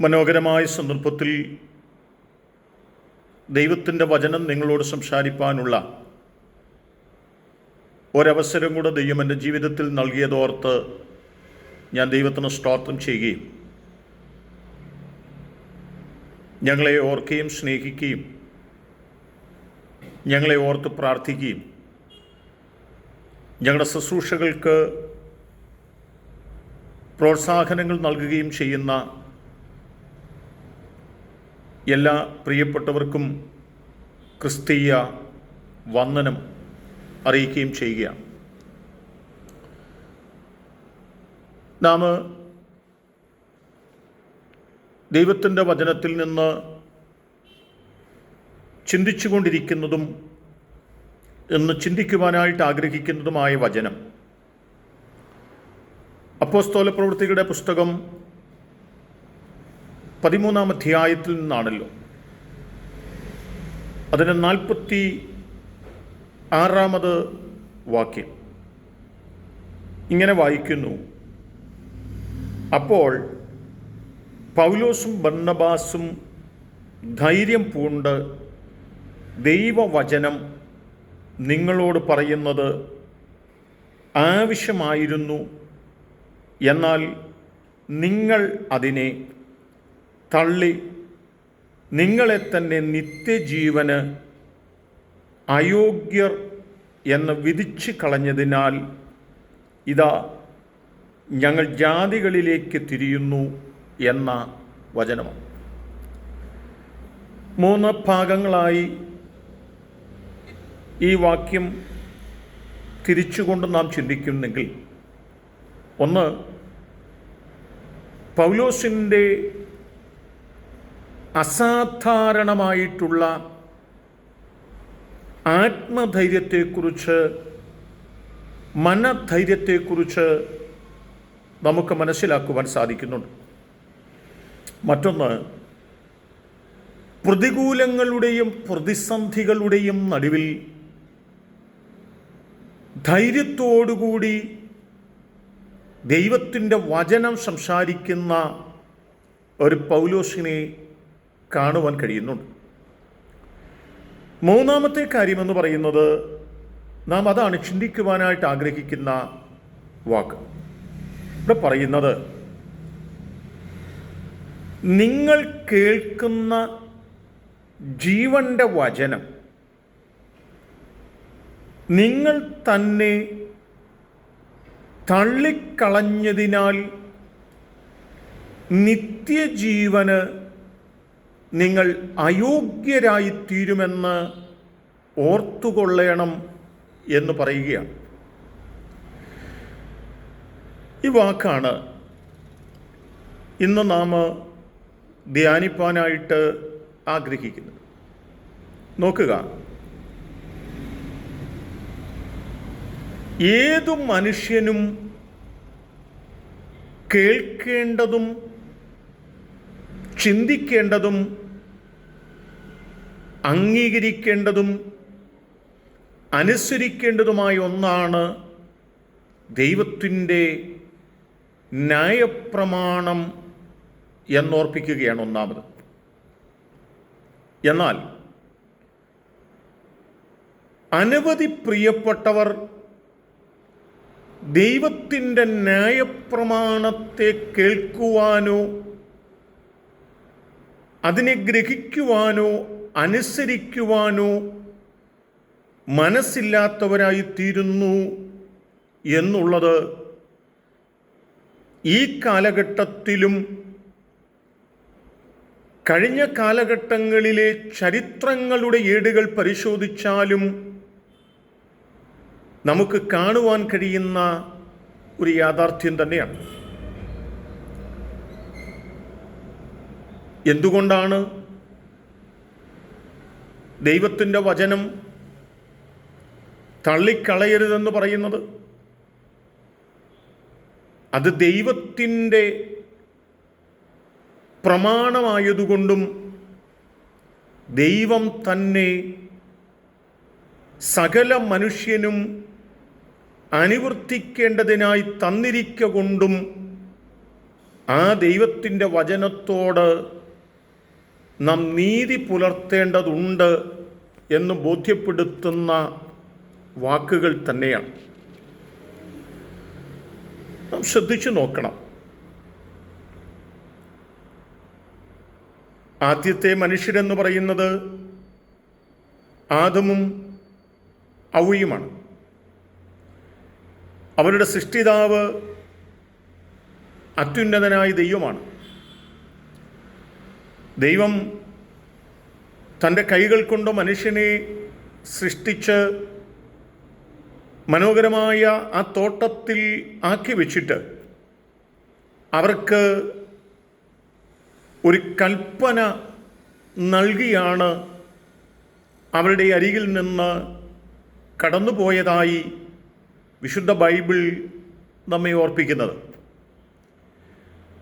മനോഹരമായ സന്ദർഭത്തിൽ ദൈവത്തിൻ്റെ വചനം നിങ്ങളോട് സംസാരിപ്പാനുള്ള ഒരവസരം കൂടെ ദൈവം എൻ്റെ ജീവിതത്തിൽ നൽകിയതോർത്ത് ഞാൻ ദൈവത്തിന് സ്തോത്രം ചെയ്യുകയും ഞങ്ങളെ ഓർക്കുകയും സ്നേഹിക്കുകയും ഞങ്ങളെ ഓർത്ത് പ്രാർത്ഥിക്കുകയും ഞങ്ങളുടെ ശുശ്രൂഷകൾക്ക് പ്രോത്സാഹനങ്ങൾ നൽകുകയും ചെയ്യുന്ന എല്ലാ പ്രിയപ്പെട്ടവർക്കും ക്രിസ്തീയ വന്ദനം അറിയിക്കുകയും ചെയ്യുകയാണ്. നാം ദൈവത്തിൻ്റെ വചനത്തിൽ നിന്ന് ചിന്തിച്ചുകൊണ്ടിരിക്കുന്നതും എന്ന് ചിന്തിക്കുവാനായിട്ട് ആഗ്രഹിക്കുന്നതുമായ വചനം അപ്പോസ്തല പ്രവൃത്തികളുടെ പുസ്തകം 13-ാം അധ്യായത്തിൽ നിന്നാണല്ലോ. അതിന് 46-ാമത് വാക്യം ഇങ്ങനെ വായിക്കുന്നു: അപ്പോൾ പൗലോസും ബർന്നബാസും ധൈര്യം പൂണ്ട് ദൈവവചനം നിങ്ങളോട് പറയുന്നത് ആവശ്യമായിരുന്നു, എന്നാൽ നിങ്ങൾ അതിനെ തള്ളി നിങ്ങളെ തന്നെ നിത്യജീവന് അയോഗ്യർ എന്ന് വിധിച്ചു കളഞ്ഞതിനാൽ ഇതാ ഞങ്ങൾ ജാതികളിലേക്ക് തിരിയുന്നു എന്ന വചനമാണ്. 3 ഭാഗങ്ങളായി ഈ വാക്യം തിരിച്ചുകൊണ്ട് നാം ചിന്തിക്കുന്നെങ്കിൽ, ഒന്ന്, പൗലോസിൻ്റെ അസാധാരണമായിട്ടുള്ള ആത്മധൈര്യത്തെക്കുറിച്ച്, മനധൈര്യത്തെക്കുറിച്ച് നമുക്ക് മനസ്സിലാക്കുവാൻ സാധിക്കുന്നുണ്ട്. മറ്റൊന്ന്, പ്രതികൂലങ്ങളുടെയും പ്രതിസന്ധികളുടെയും നടുവിൽ ധൈര്യത്തോടുകൂടി ദൈവത്തിൻ്റെ വചനം സംസാരിക്കുന്ന ഒരു പൗലോസിനെ കാണുവാൻ കഴിയുന്നുണ്ട്. 3-ാമത്തെ കാര്യമെന്ന് പറയുന്നത്, നാം അതാണ് ചിന്തിക്കുവാനായിട്ട് ആഗ്രഹിക്കുന്ന വാക്ക്. ഇവിടെ പറയുന്നത്, നിങ്ങൾ കേൾക്കുന്ന ജീവൻ്റെ വചനം നിങ്ങൾ തന്നെ തള്ളിക്കളഞ്ഞതിനാൽ നിത്യജീവന് നിങ്ങൾ അയോഗ്യരായിത്തീരുമെന്ന് ഓർത്തുകൊള്ളണം എന്ന് പറയുകയാണ്. ഈ വാക്കാണ് ഇന്ന് നാം ധ്യാനിപ്പാനായിട്ട് ആഗ്രഹിക്കുന്നത്. നോക്കുക, ഏതു മനുഷ്യനും കേൾക്കേണ്ടതും ചിന്തിക്കേണ്ടതും അംഗീകരിക്കേണ്ടതും അനുസരിക്കേണ്ടതുമായ ഒന്നാണ് ദൈവത്തിൻ്റെ ന്യായപ്രമാണം എന്നോർപ്പിക്കുകയാണ് ഒന്നാമത്. എന്നാൽ അനവധി പ്രിയപ്പെട്ടവർ ദൈവത്തിൻ്റെ ന്യായപ്രമാണത്തെ കേൾക്കുവാനോ അതിനെ ഗ്രഹിക്കുവാനോ അനുസരിക്കുവാനോ മനസ്സില്ലാത്തവരായിത്തീരുന്നു എന്നുള്ളത് ഈ കാലഘട്ടത്തിലും കഴിഞ്ഞ കാലഘട്ടങ്ങളിലെ ചരിത്രങ്ങളുടെ ഏടുകൾ പരിശോധിച്ചാലും നമുക്ക് കാണുവാൻ കഴിയുന്ന ഒരു യാഥാർത്ഥ്യം തന്നെയാണ്. എന്തുകൊണ്ടാണ് ദൈവത്തിൻ്റെ വചനം തള്ളിക്കളയരുതെന്ന് പറയുന്നത്? അത് ദൈവത്തിൻ്റെ പ്രമാണമായതുകൊണ്ടും ദൈവം തന്നെ സകല മനുഷ്യനും അനുവർത്തിക്കേണ്ടതിനായി തന്നിരിക്കൊണ്ടും ആ ദൈവത്തിൻ്റെ വചനത്തോട് നാം നീതി പുലർത്തേണ്ടതുണ്ട് എന്ന് ബോധ്യപ്പെടുത്തുന്ന വാക്കുകൾ തന്നെയാണ്. നാം ശ്രദ്ധിച്ചു നോക്കണം. ആദ്യത്തെ മനുഷ്യരെന്ന് പറയുന്നത് ആദമും ഹവ്വയുമാണ്. അവരുടെ സൃഷ്ടിതാവ് അത്യുന്നതനായ ദൈവമാണ്. ദൈവം തൻ്റെ കൈകൾ കൊണ്ട് മനുഷ്യനെ സൃഷ്ടിച്ച് മനോഹരമായ ആ തോട്ടത്തിൽ ആക്കി വെച്ചിട്ട് അവർക്ക് ഒരു കൽപ്പന നൽകിയാണ് അവരുടെ അരികിൽ നിന്ന് കടന്നുപോയതായി വിശുദ്ധ ബൈബിൾ നമ്മെ ഓർപ്പിക്കുന്നത്.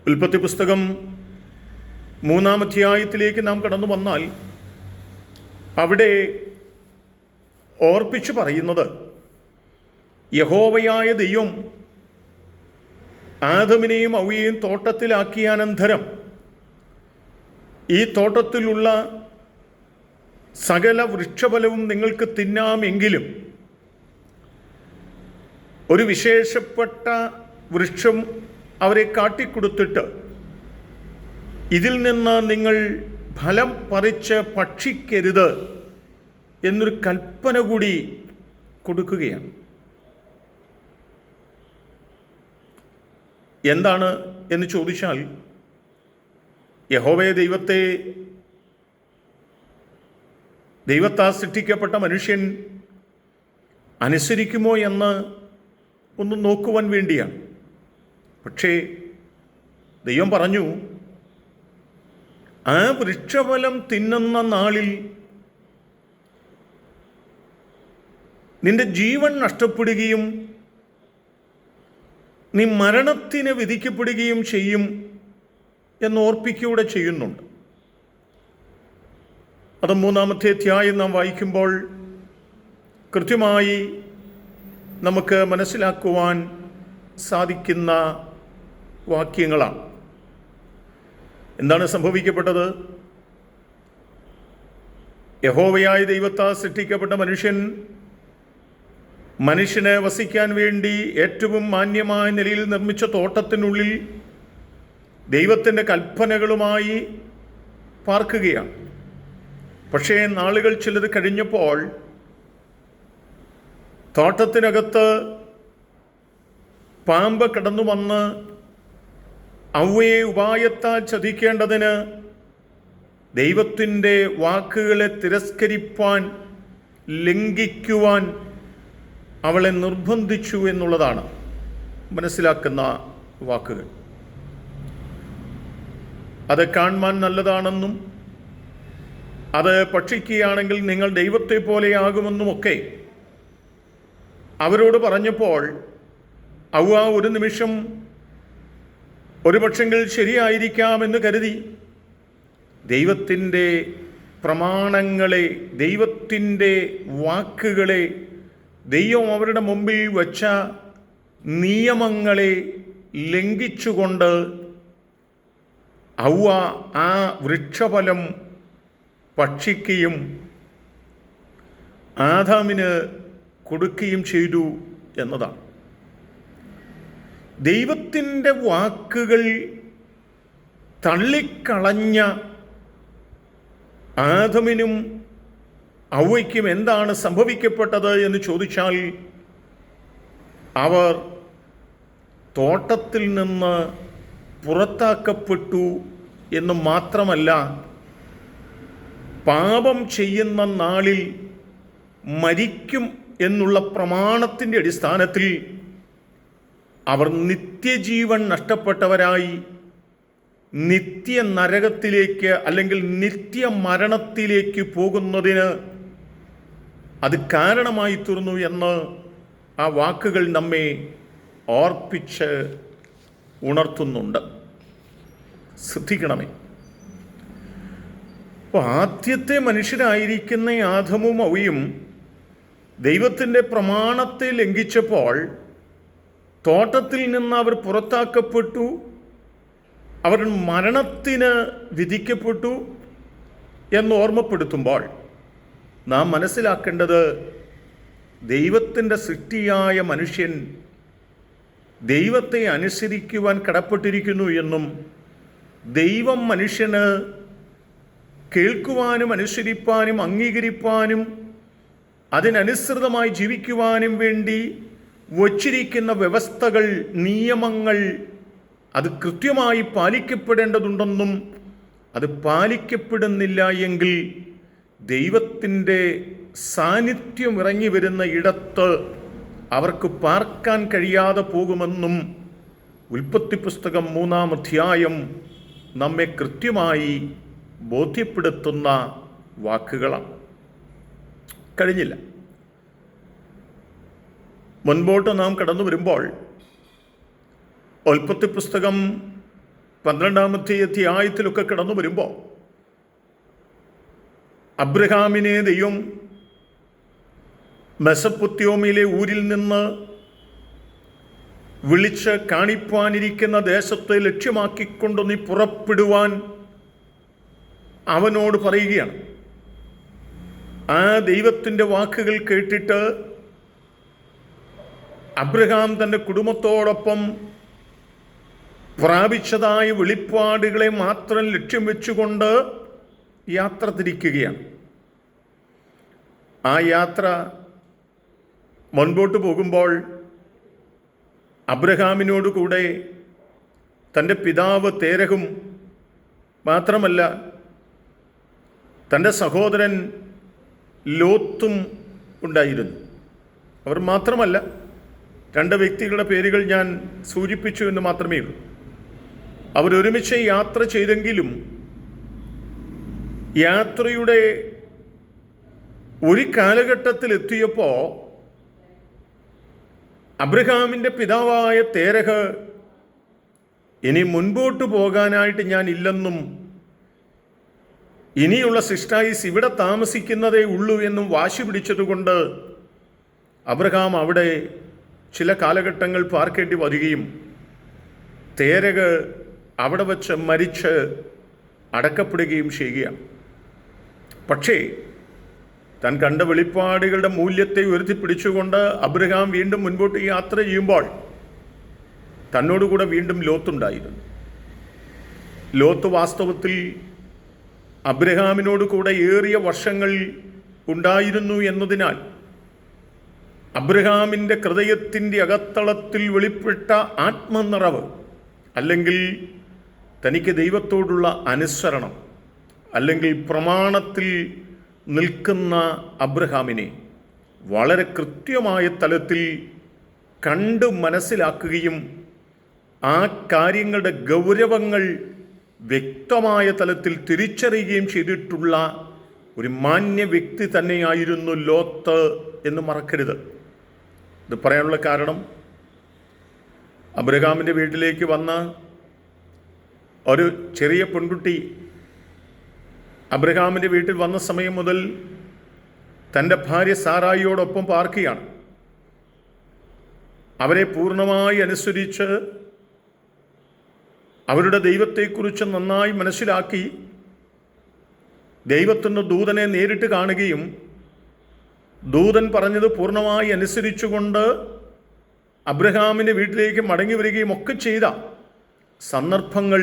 ഉൽപ്പത്തി പുസ്തകം 3-ാം അധ്യായത്തിലേക്ക് നാം കടന്നു വന്നാൽ അവിടെ ഓർപ്പിച്ചു പറയുന്നത്, യഹോവയായ ദൈവം ആദമിനെയും ഹവ്വയെയും തോട്ടത്തിലാക്കിയ അനന്തരം ഈ തോട്ടത്തിലുള്ള സകല വൃക്ഷഫലവും നിങ്ങൾക്ക് തിന്നാമെങ്കിലും ഒരു വിശേഷപ്പെട്ട വൃക്ഷം അവരെ കാട്ടിക്കൊടുത്തിട്ട് ഇതിൽ നിന്ന് നിങ്ങൾ ഫലം പറിച്ച് ഭക്ഷിക്കരുത് എന്നൊരു കൽപ്പന കൂടി കൊടുക്കുകയാണ്. എന്താണ് എന്ന് ചോദിച്ചാൽ, യഹോവയെ ദൈവത്താൽ സൃഷ്ടിക്കപ്പെട്ട മനുഷ്യൻ അനുസരിക്കുമോ എന്ന് ഒന്ന് നോക്കുവാൻ വേണ്ടിയാണ്. പക്ഷേ ദൈവം പറഞ്ഞു, ആ വൃക്ഷഫലം തിന്നുന്ന നാളിൽ നിന്റെ ജീവൻ നഷ്ടപ്പെടുകയും നീ മരണത്തിന് വിധിക്കപ്പെടുകയും ചെയ്യും എന്ന് ഓർപ്പിക്കുകയൂടെ ചെയ്യുന്നുണ്ട്. അത് 3-ാമത്തെ അധ്യായം നാം വായിക്കുമ്പോൾ കൃത്യമായി നമുക്ക് മനസ്സിലാക്കുവാൻ സാധിക്കുന്ന വാക്യങ്ങളാണ്. എന്താണ് സംഭവിക്കപ്പെട്ടത്? യഹോവയായ ദൈവത്താൽ സൃഷ്ടിക്കപ്പെട്ട മനുഷ്യന് വസിക്കാൻ വേണ്ടി ഏറ്റവും മാന്യമായ നിലയിൽ നിർമ്മിച്ച തോട്ടത്തിനുള്ളിൽ ദൈവത്തിൻ്റെ കൽപ്പനകളുമായി പാർക്കുകയാണ്. പക്ഷേ നാളുകൾ ചിലത് കഴിഞ്ഞപ്പോൾ തോട്ടത്തിനകത്ത് പാമ്പ് കടന്നു വന്ന് ഹവ്വയെ ഉപായത്താൽ ചതിക്കേണ്ടതിന് ദൈവത്തിൻ്റെ വാക്കുകളെ തിരസ്കരിപ്പാൻ, ലംഘിക്കുവാൻ അവളെ നിർബന്ധിച്ചു എന്നുള്ളതാണ് മനസ്സിലാക്കുന്ന വാക്കുകൾ. അത് കാണുവാൻ നല്ലതാണെന്നും അത് ഭക്ഷിക്കുകയാണെങ്കിൽ നിങ്ങൾ ദൈവത്തെ പോലെയാകുമെന്നുമൊക്കെ അവരോട് പറഞ്ഞപ്പോൾ ഹവ്വ ഒരു നിമിഷം ഒരു പക്ഷെങ്കിൽ ശരിയായിരിക്കാമെന്ന് കരുതി ദൈവത്തിൻ്റെ പ്രമാണങ്ങളെ, ദൈവത്തിൻ്റെ വാക്കുകളെ, ദൈവം അവരുടെ മുമ്പിൽ വച്ച നിയമങ്ങളെ ലംഘിച്ചുകൊണ്ട് ഹവ്വ ആ വൃക്ഷഫലം ഭക്ഷിക്കുകയും ആദാമിന് കൊടുക്കുകയും ചെയ്തു എന്നതാണ്. ദൈവത്തിൻ്റെ വാക്കുകൾ തള്ളിക്കളഞ്ഞ ആദമിനും ഹവ്വയ്ക്കും എന്താണ് സംഭവിക്കപ്പെട്ടത് എന്ന് ചോദിച്ചാൽ, അവർ തോട്ടത്തിൽ നിന്ന് പുറത്താക്കപ്പെട്ടു എന്ന് മാത്രമല്ല, പാപം ചെയ്യുന്ന നാളിൽ മരിക്കും എന്നുള്ള പ്രമാണത്തിൻ്റെ അടിസ്ഥാനത്തിൽ അവർ നിത്യജീവൻ നഷ്ടപ്പെട്ടവരായി നിത്യ നരകത്തിലേക്ക് അല്ലെങ്കിൽ നിത്യമരണത്തിലേക്ക് പോകുന്നതിന് അത് കാരണമായി തീർന്നു എന്ന് ആ വാക്കുകൾ നമ്മെ ഓർപ്പിച്ച് ഉണർത്തുന്നുണ്ട്. ശ്രദ്ധിക്കണമേ. അപ്പോൾ ആദ്യത്തെ മനുഷ്യരായിരിക്കുന്ന ആദമും ഹവ്വയും ദൈവത്തിൻ്റെ പ്രമാണത്തെ ലംഘിച്ചപ്പോൾ തോട്ടത്തിൽ നിന്ന് അവർ പുറത്താക്കപ്പെട്ടു. അവർ മരണത്തിന് വിധിക്കപ്പെട്ടു എന്ന് ഓർമ്മപ്പെടുത്തുമ്പോൾ നാം മനസ്സിലാക്കേണ്ടത് ദൈവത്തിൻ്റെ സൃഷ്ടിയായ മനുഷ്യൻ ദൈവത്തെ അനുസരിക്കുവാൻ കടപ്പെട്ടിരിക്കുന്നു എന്നും ദൈവം മനുഷ്യന് കേൾക്കുവാനും അനുസരിപ്പാനും അംഗീകരിപ്പാനും അതിനനുസൃതമായി ജീവിക്കുവാനും വേണ്ടി വച്ചിരിക്കുന്ന വ്യവസ്ഥകൾ, നിയമങ്ങൾ അത് കൃത്യമായി പാലിക്കപ്പെടേണ്ടതുണ്ടെന്നും അത് പാലിക്കപ്പെടുന്നില്ല എങ്കിൽ ദൈവത്തിൻ്റെ സാന്നിധ്യം ഇറങ്ങി വരുന്ന ഇടത്ത് അവർക്ക് പാർക്കാൻ കഴിയാതെ പോകുമെന്നും ഉൽപ്പത്തി പുസ്തകം 3-ാം അധ്യായം നമ്മെ കൃത്യമായി ബോധ്യപ്പെടുത്തുന്ന വാക്കുകളാണ്. കഴിഞ്ഞില്ല. മുൻപോട്ട് നാം കടന്നു വരുമ്പോൾ ഉൽപ്പത്തി പുസ്തകം 12-ാമത്തെ അധ്യായത്തിലൊക്കെ കടന്നു വരുമ്പോൾ അബ്രഹാമിനെ ദൈവം മെസപ്പൊത്യോമിയിലെ ഊരിൽ നിന്ന് വിളിച്ച് കാണിപ്പാനിരിക്കുന്ന ദേശത്തെ ലക്ഷ്യമാക്കിക്കൊണ്ട് നീ പുറപ്പെടുവാൻ അവനോട് പറയുകയാണ്. ആ ദൈവത്തിൻ്റെ വാക്കുകൾ കേട്ടിട്ട് അബ്രഹാം തൻ്റെ കുടുംബത്തോടൊപ്പം പ്രാപിച്ചതായ വെളിപ്പാടുകളെ മാത്രം ലക്ഷ്യം വെച്ചുകൊണ്ട് യാത്ര തിരിക്കുകയാണ്. ആ യാത്ര മുൻപോട്ട് പോകുമ്പോൾ അബ്രഹാമിനോട് കൂടെ തൻ്റെ പിതാവ് തേരഹും മാത്രമല്ല തൻ്റെ സഹോദരൻ ലോത്തും ഉണ്ടായിരുന്നു. അവർ മാത്രമല്ല, 2 വ്യക്തികളുടെ പേരുകൾ ഞാൻ സൂചിപ്പിച്ചു എന്ന് മാത്രമേ ഉള്ളൂ. അവരൊരുമിച്ച് യാത്ര ചെയ്തെങ്കിലും യാത്രയുടെ ഒരു കാലഘട്ടത്തിൽ എത്തിയപ്പോൾ അബ്രഹാമിൻ്റെ പിതാവായ തേരഹ് ഇനി മുൻപോട്ട് പോകാനായിട്ട് ഞാൻ ഇല്ലെന്നും ഇനിയുള്ള സിസ്റ്റായിസ് ഇവിടെ താമസിക്കുന്നതേ ഉള്ളൂ എന്നും വാശി പിടിച്ചതുകൊണ്ട് അബ്രഹാം അവിടെ ചില കാലഘട്ടങ്ങൾ പാർക്കേണ്ടി വരികയും തേരഹ് അവിടെ വച്ച് മരിച്ച് അടക്കപ്പെടുകയും ചെയ്യുകയാണ്. പക്ഷേ താൻ കണ്ട വെളിപ്പാടുകളുടെ മൂല്യത്തെ ഉയർത്തിപ്പിടിച്ചുകൊണ്ട് അബ്രഹാം വീണ്ടും മുൻപോട്ട് യാത്ര ചെയ്യുമ്പോൾ തന്നോടുകൂടെ വീണ്ടും ലോത്തുണ്ടായിരുന്നു. ലോത്ത് വാസ്തവത്തിൽ അബ്രഹാമിനോട് കൂടെ ഏറിയ വർഷങ്ങൾ ഉണ്ടായിരുന്നു എന്നതിനാൽ അബ്രഹാമിൻ്റെ ഹൃദയത്തിൻ്റെ അകത്തളത്തിൽ വെളിപ്പെട്ട ആത്മനിറവ്, അല്ലെങ്കിൽ തനിക്ക് ദൈവത്തോടുള്ള അനുസരണം, അല്ലെങ്കിൽ പ്രമാണത്തിൽ നിൽക്കുന്ന അബ്രഹാമിനെ വളരെ കൃത്യമായ തലത്തിൽ കണ്ട് മനസ്സിലാക്കുകയും ആ കാര്യങ്ങളുടെ ഗൗരവങ്ങൾ വ്യക്തമായ തലത്തിൽ തിരിച്ചറിയുകയും ചെയ്തിട്ടുള്ള ഒരു മാന്യ വ്യക്തി തന്നെയായിരുന്നു ലോത്ത് എന്ന് മറക്കരുത്. ഇത് പറയാനുള്ള കാരണം, അബ്രഹാമിൻ്റെ വീട്ടിലേക്ക് വന്ന ഒരു ചെറിയ പെൺകുട്ടി അബ്രഹാമിൻ്റെ വീട്ടിൽ വന്ന സമയം മുതൽ തൻ്റെ ഭാര്യ സാറായിയോടൊപ്പം പാർക്കുകയാണ്. അവരെ പൂർണ്ണമായി അനുസരിച്ച് അവരുടെ ദൈവത്തെക്കുറിച്ച് നന്നായി മനസ്സിലാക്കി ദൈവത്തിൻ്റെ ദൂതനെ നേരിട്ട് കാണുകയും ദൂതൻ പറഞ്ഞത് പൂർണ്ണമായി അനുസരിച്ചുകൊണ്ട് അബ്രഹാമിൻ്റെ വീട്ടിലേക്ക് മടങ്ങി വരികയും ഒക്കെ ചെയ്ത സന്ദർഭങ്ങൾ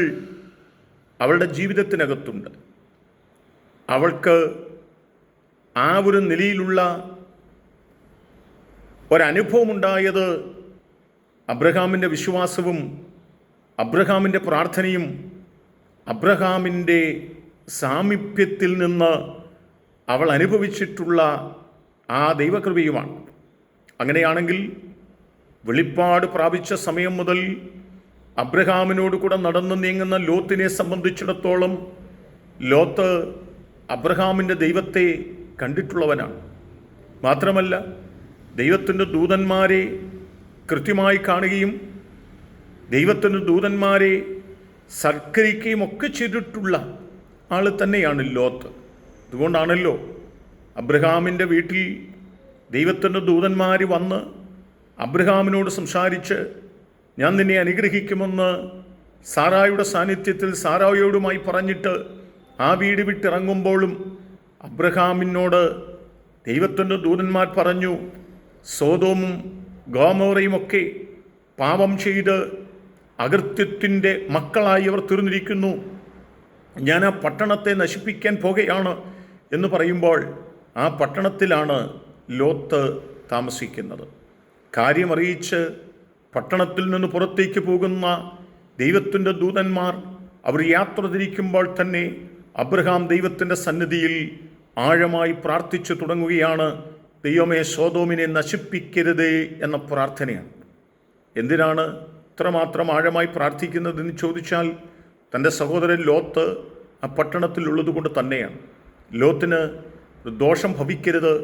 അവളുടെ ജീവിതത്തിനകത്തുണ്ട്. അവൾക്ക് ആ ഒരു നിലയിലുള്ള ഒരനുഭവമുണ്ടായത് അബ്രഹാമിൻ്റെ വിശ്വാസവും അബ്രഹാമിൻ്റെ പ്രാർത്ഥനയും അബ്രഹാമിൻ്റെ സാമീപ്യത്തിൽ നിന്ന് അവൾ അനുഭവിച്ചിട്ടുള്ള ആ ദൈവകൃപയുമാണ്. അങ്ങനെയാണെങ്കിൽ വെളിപ്പാട് പ്രാപിച്ച സമയം മുതൽ അബ്രഹാമിനോട് കൂടെ നടന്നു നീങ്ങുന്ന ലോത്തിനെ സംബന്ധിച്ചിടത്തോളം ലോത്ത് അബ്രഹാമിൻ്റെ ദൈവത്തെ കണ്ടിട്ടുള്ളവനാണ്. മാത്രമല്ല, ദൈവത്തിൻ്റെ ദൂതന്മാരെ കൃത്യമായി കാണുകയും ദൈവത്തിൻ്റെ ദൂതന്മാരെ സൽക്കരിക്കുകയും ഒക്കെ ചെയ്തിട്ടുള്ള ആൾ തന്നെയാണ് ലോത്ത്. അതുകൊണ്ടാണല്ലോ അബ്രഹാമിൻ്റെ വീട്ടിൽ ദൈവത്തിൻ്റെ ദൂതന്മാർ വന്ന് അബ്രഹാമിനോട് സംസാരിച്ച് ഞാൻ നിന്നെ അനുഗ്രഹിക്കുമെന്ന് സാറായുടെ സാന്നിധ്യത്തിൽ സാറായോടുമായി പറഞ്ഞിട്ട് ആ വീട് വിട്ടിറങ്ങുമ്പോഴും അബ്രഹാമിനോട് ദൈവത്തിൻ്റെ ദൂതന്മാർ പറഞ്ഞു, സോദോമും ഗോമോറയുമൊക്കെ പാപം ചെയ്ത് അകൃത്യത്തിൻ്റെ മക്കളായി അവർ തീർന്നിരിക്കുന്നു, ഞാൻ ആ പട്ടണത്തെ നശിപ്പിക്കാൻ പോകുകയാണ് എന്ന് പറയുമ്പോൾ ആ പട്ടണത്തിലാണ് ലോത്ത് താമസിക്കുന്നത്. കാര്യമറിയിച്ച് പട്ടണത്തിൽ നിന്ന് പുറത്തേക്ക് പോകുന്ന ദൈവത്തിൻ്റെ ദൂതന്മാർ അവർ യാത്ര തിരിക്കുമ്പോൾ തന്നെ അബ്രഹാം ദൈവത്തിൻ്റെ സന്നിധിയിൽ ആഴമായി പ്രാർത്ഥിച്ചു തുടങ്ങുകയാണ്. ദൈവമേ, സോദോമിനെ നശിപ്പിക്കരുതേ എന്ന പ്രാർത്ഥനയാണ്. എന്തിനാണ് ഇത്രമാത്രം ആഴമായി പ്രാർത്ഥിക്കുന്നതെന്ന് ചോദിച്ചാൽ തൻ്റെ സഹോദരൻ ലോത്ത് ആ പട്ടണത്തിലുള്ളത് കൊണ്ട് തന്നെയാണ്. ലോത്തിന് ദോഷം ഭവിക്കരുത്,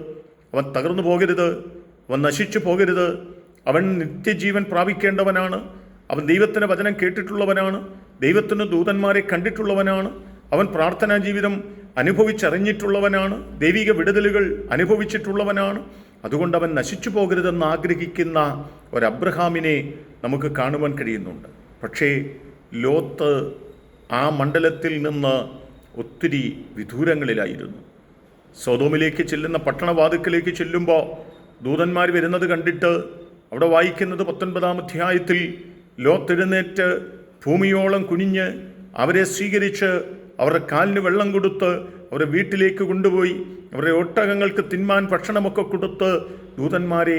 അവൻ തകർന്നു പോകരുത്, അവൻ നശിച്ചു പോകരുത്, അവൻ നിത്യജീവൻ പ്രാപിക്കേണ്ടവനാണ്, അവൻ ദൈവത്തിൻ്റെ വചനം കേട്ടിട്ടുള്ളവനാണ്, ദൈവത്തിൻ്റെ ദൂതന്മാരെ കണ്ടിട്ടുള്ളവനാണ്, അവൻ പ്രാർത്ഥനാ ജീവിതം അനുഭവിച്ചറിഞ്ഞിട്ടുള്ളവനാണ്, ദൈവിക വിടുതലുകൾ അനുഭവിച്ചിട്ടുള്ളവനാണ്. അതുകൊണ്ട് അവൻ നശിച്ചു പോകരുതെന്ന് ആഗ്രഹിക്കുന്ന ഒരു അബ്രഹാമിനെ നമുക്ക് കാണുവാൻ കഴിയുന്നുണ്ട്. പക്ഷേ ലോത്ത് ആ മണ്ഡലത്തിൽ നിന്ന് ഒത്തിരി വിദൂരങ്ങളിലായിരുന്നു. സൊദോമിലേക്ക് ചെല്ലുന്ന പട്ടണവാതിക്കലേക്ക് ചെല്ലുമ്പോൾ ദൂതന്മാർ വരുന്നത് കണ്ടിട്ട് അവിടെ വായിക്കുന്നത് 19-ാം അധ്യായത്തിൽ ലോത്ത് എഴുന്നേറ്റ് ഭൂമിയോളം കുനിഞ്ഞ് അവരെ സ്വീകരിച്ച് അവരുടെ കാലിന് വെള്ളം കൊടുത്ത് അവരെ വീട്ടിലേക്ക് കൊണ്ടുപോയി അവരുടെ ഒട്ടകങ്ങൾക്ക് തിന്മാൻ ഭക്ഷണമൊക്കെ കൊടുത്ത് ദൂതന്മാരെ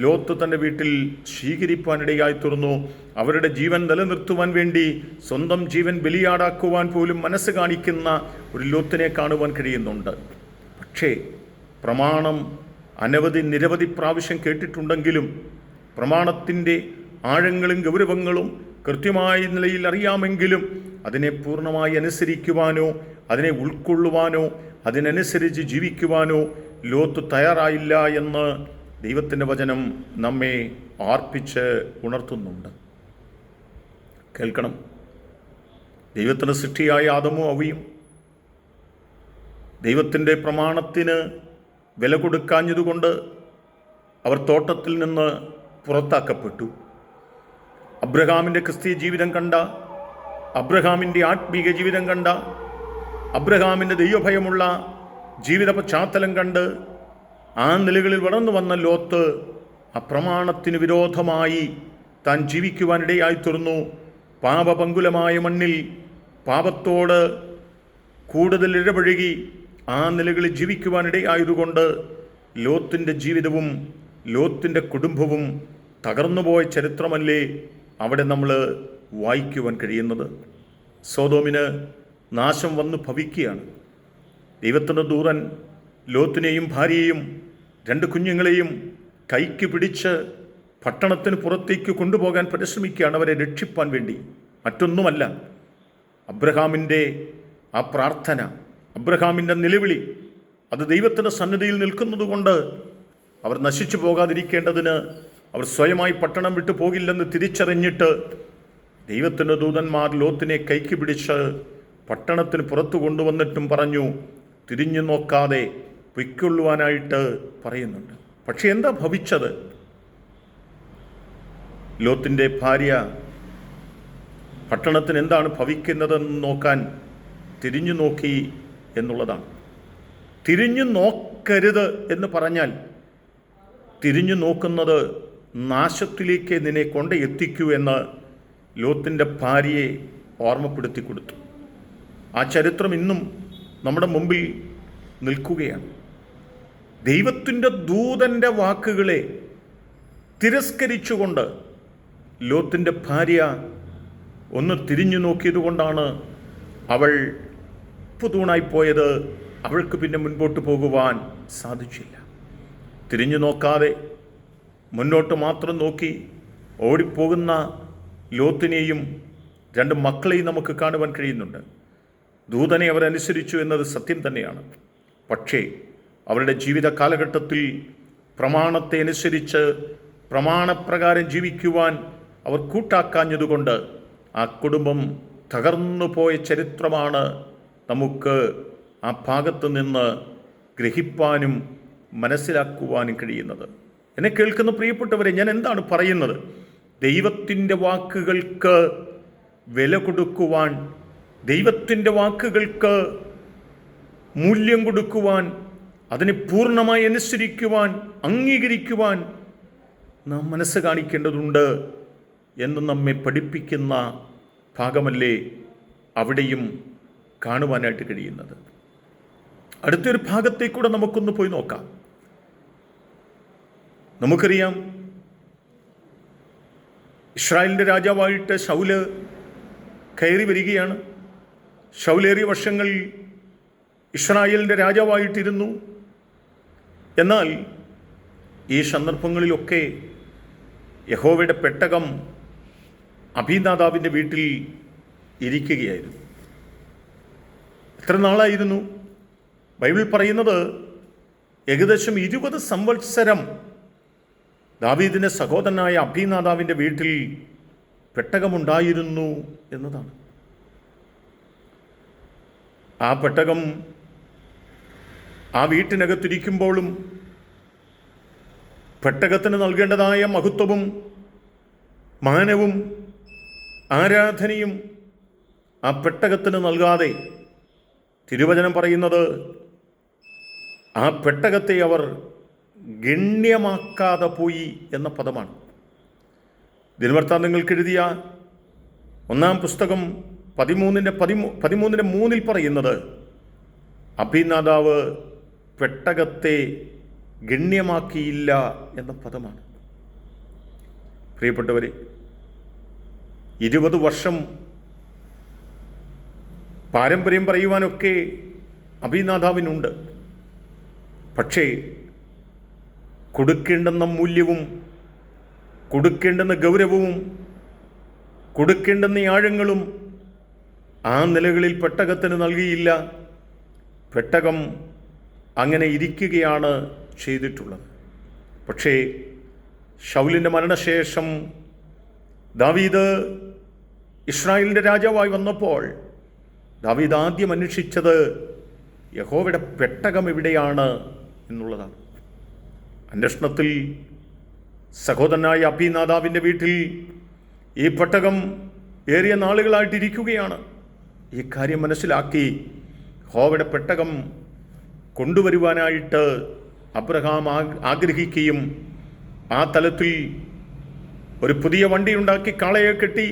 ലോത്ത് തൻ്റെ വീട്ടിൽ സ്വീകരിപ്പാനിടയായി തീർന്നു. അവരുടെ ജീവൻ നിലനിർത്തുവാൻ വേണ്ടി സ്വന്തം ജീവൻ ബലിയാടാക്കുവാൻ പോലും മനസ്സ് കാണിക്കുന്ന ഒരു ലോത്തിനെ കാണുവാൻ കഴിയുന്നുണ്ട്. പക്ഷേ പ്രമാണം നിരവധി പ്രാവശ്യം കേട്ടിട്ടുണ്ടെങ്കിലും പ്രമാണത്തിൻ്റെ ആഴങ്ങളും ഗൗരവങ്ങളും കൃത്യമായ നിലയിൽ അറിയാമെങ്കിലും അതിനെ പൂർണ്ണമായി അനുസരിക്കുവാനോ അതിനെ ഉൾക്കൊള്ളുവാനോ അതിനനുസരിച്ച് ജീവിക്കുവാനോ ലോത്ത് തയ്യാറായില്ല എന്ന് ദൈവത്തിൻ്റെ വചനം നമ്മെ ആർപ്പിച്ച് ഉണർത്തുന്നുണ്ട്. കേൾക്കണം. ദൈവത്തിൻ്റെ സൃഷ്ടിയായ ആദമും ഹവ്വയും ദൈവത്തിൻ്റെ പ്രമാണത്തിന് വില കൊടുക്കാഞ്ഞതുകൊണ്ട് അവർ തോട്ടത്തിൽ നിന്ന് പുറത്താക്കപ്പെട്ടു. അബ്രഹാമിൻ്റെ ക്രിസ്തീയ ജീവിതം കണ്ട, അബ്രഹാമിൻ്റെ ആത്മീക ജീവിതം കണ്ട, അബ്രഹാമിൻ്റെ ദൈവഭയമുള്ള ജീവിത പശ്ചാത്തലം കണ്ട് ആ നിലകളിൽ വളർന്നു വന്ന ലോത്ത് അപ്രമാണത്തിന് വിരോധമായി താൻ ജീവിക്കുവാനിടയായി തീർന്നു. പാപപങ്കുലമായ മണ്ണിൽ പാപത്തോട് കൂടുതൽ ഇടപഴകി ആ നിലകളിൽ ജീവിക്കുവാനിടയായതുകൊണ്ട് ലോത്തിൻ്റെ ജീവിതവും ലോത്തിൻ്റെ കുടുംബവും തകർന്നുപോയ ചരിത്രമല്ലേ അവിടെ നമ്മൾ വായിക്കുവാൻ കഴിയുന്നത്. സോദോമിന് നാശം വന്ന് ഭവിക്കുകയാണ്. ദൈവത്തിൻ്റെ ദൂതൻ ലോത്തിനെയും ഭാര്യയെയും 2 കുഞ്ഞുങ്ങളെയും കൈക്ക് പിടിച്ച് പട്ടണത്തിന് പുറത്തേക്ക് കൊണ്ടുപോകാൻ പരിശ്രമിക്കുകയാണ്, അവരെ രക്ഷിപ്പാൻ വേണ്ടി. മറ്റൊന്നുമല്ല, അബ്രഹാമിൻ്റെ ആ പ്രാർത്ഥന, അബ്രഹാമിൻ്റെ നിലവിളി, അത് ദൈവത്തിൻ്റെ സന്നിധിയിൽ നിൽക്കുന്നത് കൊണ്ട് അവർ നശിച്ചു പോകാതിരിക്കേണ്ടതിന് അവർ സ്വയമായി പട്ടണം വിട്ടു പോകില്ലെന്ന് തിരിച്ചറിഞ്ഞിട്ട് ദൈവത്തിൻ്റെ ദൂതന്മാർ ലോത്തിനെ കൈക്ക് പിടിച്ച് പട്ടണത്തിന് പുറത്തു കൊണ്ടുവന്നിട്ടും പറഞ്ഞു, തിരിഞ്ഞു നോക്കാതെ പൊയ്ക്കൊള്ളുവാനായിട്ട് പറയുന്നുണ്ട്. പക്ഷെ എന്താ ഭവിച്ചത്? ലോത്തിൻ്റെ ഭാര്യ പട്ടണത്തിന് എന്താണ് ഭവിക്കുന്നതെന്ന് നോക്കാൻ തിരിഞ്ഞു നോക്കി എന്നുള്ളതാണ്. തിരിഞ്ഞു നോക്കരുത് എന്ന് പറഞ്ഞാൽ തിരിഞ്ഞു നോക്കുന്നത് നാശത്തിലേക്ക് നിന്നെ കൊണ്ട് എത്തിക്കൂ എന്ന് ലോത്തിൻ്റെ ഭാര്യയെ ഓർമ്മപ്പെടുത്തി കൊടുത്തു. ആ ചരിത്രം ഇന്നും നമ്മുടെ മുമ്പിൽ നിൽക്കുകയാണ്. ദൈവത്തിൻ്റെ ദൂതൻ്റെ വാക്കുകളെ തിരസ്കരിച്ചുകൊണ്ട് ലോത്തിൻ്റെ ഭാര്യ ഒന്ന് തിരിഞ്ഞു നോക്കിയത് കൊണ്ടാണ് അവൾ പുതൂണായിപ്പോയത്. അവൾക്ക് പിന്നെ മുൻപോട്ട് പോകുവാൻ സാധിച്ചില്ല. തിരിഞ്ഞു നോക്കാതെ മുന്നോട്ട് മാത്രം നോക്കി ഓടിപ്പോകുന്ന ലോത്തിനെയും 2 മക്കളെയും നമുക്ക് കാണുവാൻ കഴിയുന്നുണ്ട്. ദൂതനെ അവരനുസരിച്ചു എന്നത് സത്യം തന്നെയാണ്. പക്ഷേ അവരുടെ ജീവിത കാലഘട്ടത്തിൽ പ്രമാണത്തെ അനുസരിച്ച് പ്രമാണപ്രകാരം ജീവിക്കുവാൻ അവർ കൂട്ടാക്കാഞ്ഞതുകൊണ്ട് ആ കുടുംബം തകർന്നു പോയ ചരിത്രമാണ് നമുക്ക് ആ ഭാഗത്ത് നിന്ന് ഗ്രഹിപ്പാനും മനസ്സിലാക്കുവാനും കഴിയുന്നത്. എന്നെ കേൾക്കുന്ന പ്രിയപ്പെട്ടവരെ, ഞാൻ എന്താണ് പറയുന്നത്? ദൈവത്തിൻ്റെ വാക്കുകൾക്ക് വില കൊടുക്കുവാൻ, ദൈവത്തിൻ്റെ വാക്കുകൾക്ക് മൂല്യം കൊടുക്കുവാൻ, അതിനെ പൂർണ്ണമായി അനുസരിക്കുവാൻ, അംഗീകരിക്കുവാൻ നാം മനസ്സ് കാണിക്കേണ്ടതുണ്ട് എന്ന് നമ്മെ പഠിപ്പിക്കുന്ന ഭാഗമല്ലേ അവിടെയും കാണുവാനായിട്ട് കഴിയുന്നത്. അടുത്തൊരു ഭാഗത്തേക്കൂടെ നമുക്കൊന്ന് പോയി നോക്കാം. നമുക്കറിയാം, ഇസ്രായേലിൻ്റെ രാജാവായിട്ട് ശൗല് കയറി വരികയാണ്. ശൗലേറിയ വർഷങ്ങൾ ഇസ്രായേലിൻ്റെ രാജാവായിട്ടിരുന്നു. എന്നാൽ ഈ സന്ദർഭങ്ങളിലൊക്കെ യഹോവയുടെ പെട്ടകം അബീനാദാബിൻ്റെ വീട്ടിൽ ഇരിക്കുകയായിരുന്നു. എത്ര നാളായിരുന്നു? ബൈബിൾ പറയുന്നത് ഏകദേശം 20 സംവത്സരം ദാവീദിൻ്റെ സഹോദരനായ അബീനാദാബിൻ്റെ വീട്ടിൽ പെട്ടകമുണ്ടായിരുന്നു എന്നതാണ്. ആ പെട്ടകം ആ വീട്ടിനകത്തിരിക്കുമ്പോഴും പെട്ടകത്തിന് നൽകേണ്ടതായ മഹത്വവും മാനവും ആരാധനയും ആ പെട്ടകത്തിന് നൽകാതെ, തിരുവചനം പറയുന്നത് ആ പെട്ടകത്തെ അവർ ഗണ്യമാക്കാതെ പോയി എന്ന പദമാണ്. ദിനവൃത്താന്തങ്ങൾക്ക് എഴുതിയ 1-ാം പുസ്തകം 13:3 പറയുന്നത് അബീനാദാബ് പെട്ടകത്തെ ഗണ്യമാക്കിയില്ല എന്ന പദമാണ്. പ്രിയപ്പെട്ടവരെ, 20 വർഷം പാരമ്പര്യം പറയുവാനൊക്കെ അബീനാദാബിനുണ്ട്. പക്ഷേ കൊടുക്കേണ്ടുന്ന മൂല്യവും, കൊടുക്കേണ്ടുന്ന ഗൗരവവും, കൊടുക്കേണ്ടുന്ന ആഴങ്ങളും ആ നിലകളിൽ പെട്ടകത്തിന് നൽകിയില്ല. പെട്ടകം അങ്ങനെ ഇരിക്കുകയാണ് ചെയ്തിട്ടുള്ളത്. പക്ഷേ ശൗലിൻ്റെ മരണശേഷം ദാവീദ് ഇസ്രായേലിൻ്റെ രാജാവായി വന്നപ്പോൾ ദാവീദ് ആദ്യം അന്വേഷിച്ചത് യഹോവയുടെ പെട്ടകം എവിടെയാണ് എന്നുള്ളതാണ്. അന്വേഷണത്തിൽ സഹോദരനായ അബീനാദാബിൻ്റെ വീട്ടിൽ ഈ പെട്ടകം ഏറിയ നാളുകളായിട്ടിരിക്കുകയാണ്. ഈ കാര്യം മനസ്സിലാക്കി യഹോവയുടെ പെട്ടകം കൊണ്ടുവരുവാനായിട്ട് അബ്രഹാം ആഗ്രഹിക്കുകയും ആ തലത്തിൽ ഒരു പുതിയ വണ്ടി ഉണ്ടാക്കി കാളയെ കെട്ടി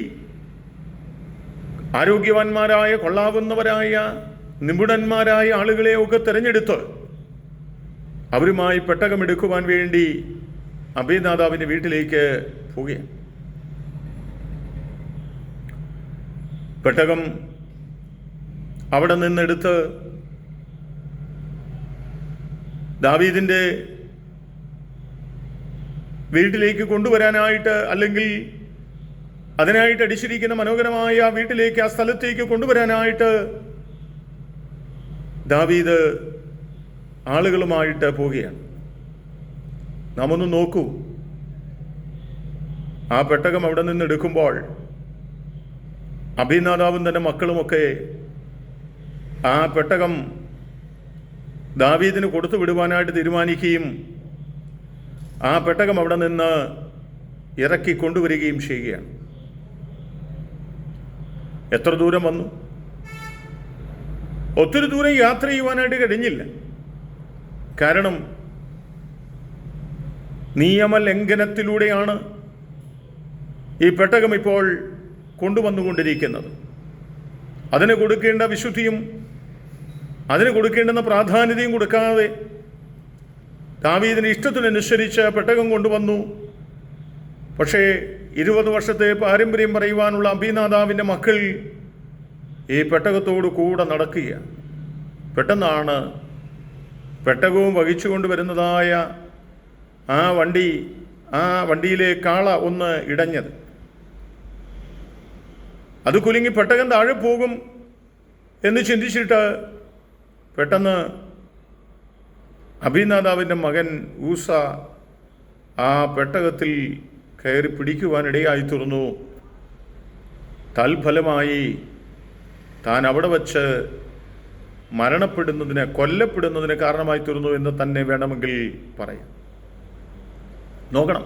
ആരോഗ്യവാന്മാരായ, കൊള്ളാവുന്നവരായ, നിപുണന്മാരായ ആളുകളെയൊക്കെ തിരഞ്ഞെടുത്ത് അവരുമായി പെട്ടകം എടുക്കുവാൻ വേണ്ടി അബീനാദാബിൻ്റെ വീട്ടിലേക്ക് പോവുകയാണ്. പെട്ടകം അവിടെ നിന്നെടുത്ത് ദാവീദിൻ്റെ വീട്ടിലേക്ക് കൊണ്ടുവരാനായിട്ട്, അല്ലെങ്കിൽ അതിനായിട്ട് അടിച്ചിരിക്കുന്ന മനോഹരമായ വീട്ടിലേക്ക്, ആ സ്ഥലത്തേക്ക് കൊണ്ടുവരാനായിട്ട് ദാവീദ് ആളുകളുമായിട്ട് പോവുകയാണ്. നാം ഒന്ന് നോക്കൂ, ആ പെട്ടകം അവിടെ നിന്ന് എടുക്കുമ്പോൾ അബീനാദാബും തൻ്റെ മക്കളുമൊക്കെ ആ പെട്ടകം ദാവീദിന് കൊടുത്തു വിടുവാനായിട്ട് തീരുമാനിക്കുകയും ആ പെട്ടകം അവിടെ നിന്ന് ഇറക്കി കൊണ്ടുവരികയും ചെയ്യുകയാണ്. എത്ര ദൂരം വന്നു? ഒത്തിരി ദൂരം യാത്ര ചെയ്യുവാനായിട്ട് കഴിഞ്ഞില്ല. കാരണം നിയമലംഘനത്തിലൂടെയാണ് ഈ പെട്ടകം ഇപ്പോൾ കൊണ്ടുവന്നുകൊണ്ടിരിക്കുന്നത്. അതിന് കൊടുക്കേണ്ട വിശുദ്ധിയും അതിന് കൊടുക്കേണ്ടുന്ന പ്രാധാന്യതയും കൊടുക്കാതെ ദാവീദിന് ഇഷ്ടത്തിനനുസരിച്ച് പെട്ടകം കൊണ്ടുവന്നു. പക്ഷേ 20 വർഷത്തെ പാരമ്പര്യം പറയുവാനുള്ള അബീനാദാബിൻ്റെ മക്കൾ ഈ പെട്ടകത്തോടു കൂടെ നടക്കുകയാണ്. പെട്ടെന്നാണ് പെട്ടകവും വഹിച്ചുകൊണ്ട് വരുന്നതായ ആ വണ്ടിയിലെ കാള ഒന്ന് ഇടഞ്ഞത്. അത് കുലുങ്ങി പെട്ടകം താഴെ പോകും എന്ന് ചിന്തിച്ചിട്ട് പെട്ടെന്ന് അബീനാദാബിൻ്റെ മകൻ ഊസ ആ പെട്ടകത്തിൽ കയറി പിടിക്കുവാനിടയായി തീർന്നു. തൽഫലമായി താൻ അവിടെ വച്ച് കൊല്ലപ്പെടുന്നതിന് കാരണമായി തീർന്നു എന്ന് തന്നെ വേണമെങ്കിൽ പറയാം. നോക്കണം,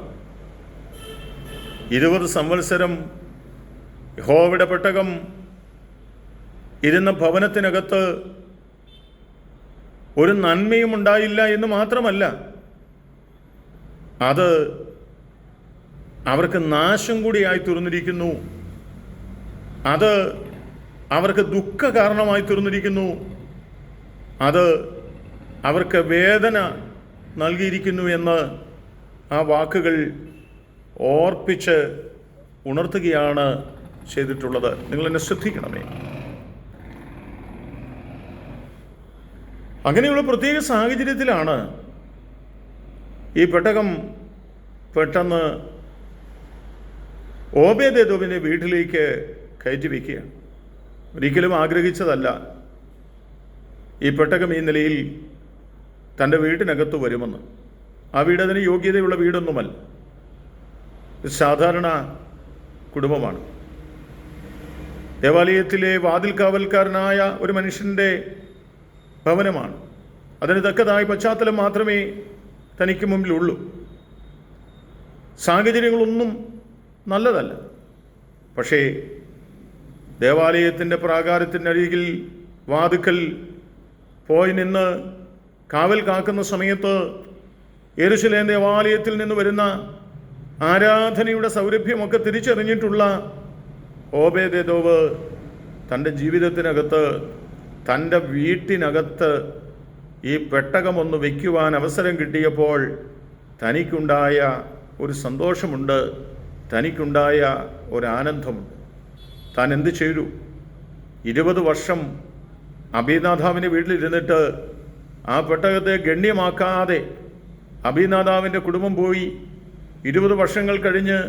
20 സംവത്സരം യഹോവയുടെ പെട്ടകം ഇരുന്ന ഭവനത്തിനകത്ത് ഒരു നന്മയും ഉണ്ടായില്ല എന്ന് മാത്രമല്ല, അത് അവർക്ക് നാശം കൂടിയായി തീർന്നിരിക്കുന്നു. അത് അവർക്ക് ദുഃഖ കാരണമായി തീർന്നിരിക്കുന്നു. അത് അവർക്ക് വേദന നൽകിയിരിക്കുന്നു എന്ന് ആ വാക്കുകൾ ഓർപ്പിച്ച് ഉണർത്തുകയാണ് ചെയ്തിട്ടുള്ളത്. നിങ്ങളെന്നെ ശ്രദ്ധിക്കണമേ. അങ്ങനെയുള്ള പ്രത്യേക സാഹചര്യത്തിലാണ് ഈ പെട്ടകം പെട്ടെന്ന് ഓബേദ്ഏദോമിനെ വീട്ടിലേക്ക് കയറ്റി വയ്ക്കുകയാണ്. ഒരിക്കലും ആഗ്രഹിച്ചതല്ല ഈ പെട്ടകം ഈ നിലയിൽ തൻ്റെ വീട്ടിനകത്ത് വരുമെന്ന്. ആ വീട് അതിന് യോഗ്യതയുള്ള വീടൊന്നുമല്ല, സാധാരണ കുടുംബമാണ്. ദേവാലയത്തിലെ വാതിൽ കാവൽക്കാരനായ ഒരു മനുഷ്യൻ്റെ ഭവനമാണ്. അതിന് തക്കതായ പശ്ചാത്തലം മാത്രമേ തനിക്ക് മുമ്പിലുള്ളൂ. സാഹചര്യങ്ങളൊന്നും നല്ലതല്ല. പക്ഷേ ദേവാലയത്തിൻ്റെ പ്രാകാരത്തിനരികിൽ വാതുക്കൽ പോയി നിന്ന് കാവൽ കാക്കുന്ന സമയത്ത് യെരൂശലേം ദേവാലയത്തിൽ നിന്ന് വരുന്ന ആരാധനയുടെ സൗരഭ്യമൊക്കെ തിരിച്ചറിഞ്ഞിട്ടുള്ള ഓബേദ്ഏദോവ് തൻ്റെ ജീവിതത്തിനകത്ത്, തൻ്റെ വീട്ടിനകത്ത് ഈ പെട്ടകമൊന്ന് വയ്ക്കുവാൻ അവസരം കിട്ടിയപ്പോൾ തനിക്കുണ്ടായ ഒരു സന്തോഷമുണ്ട്, തനിക്കുണ്ടായ ഒരാനന്ദമുണ്ട്. താൻ എന്ത് ചെയ്തു? 20 വർഷം അബീനാദാവിൻ്റെ വീട്ടിലിരുന്നിട്ട് ആ പെട്ടകത്തെ ഗണ്യമാക്കാതെ അബീനാദാവിൻ്റെ കുടുംബം പോയി. 20 വർഷങ്ങൾ കഴിഞ്ഞ്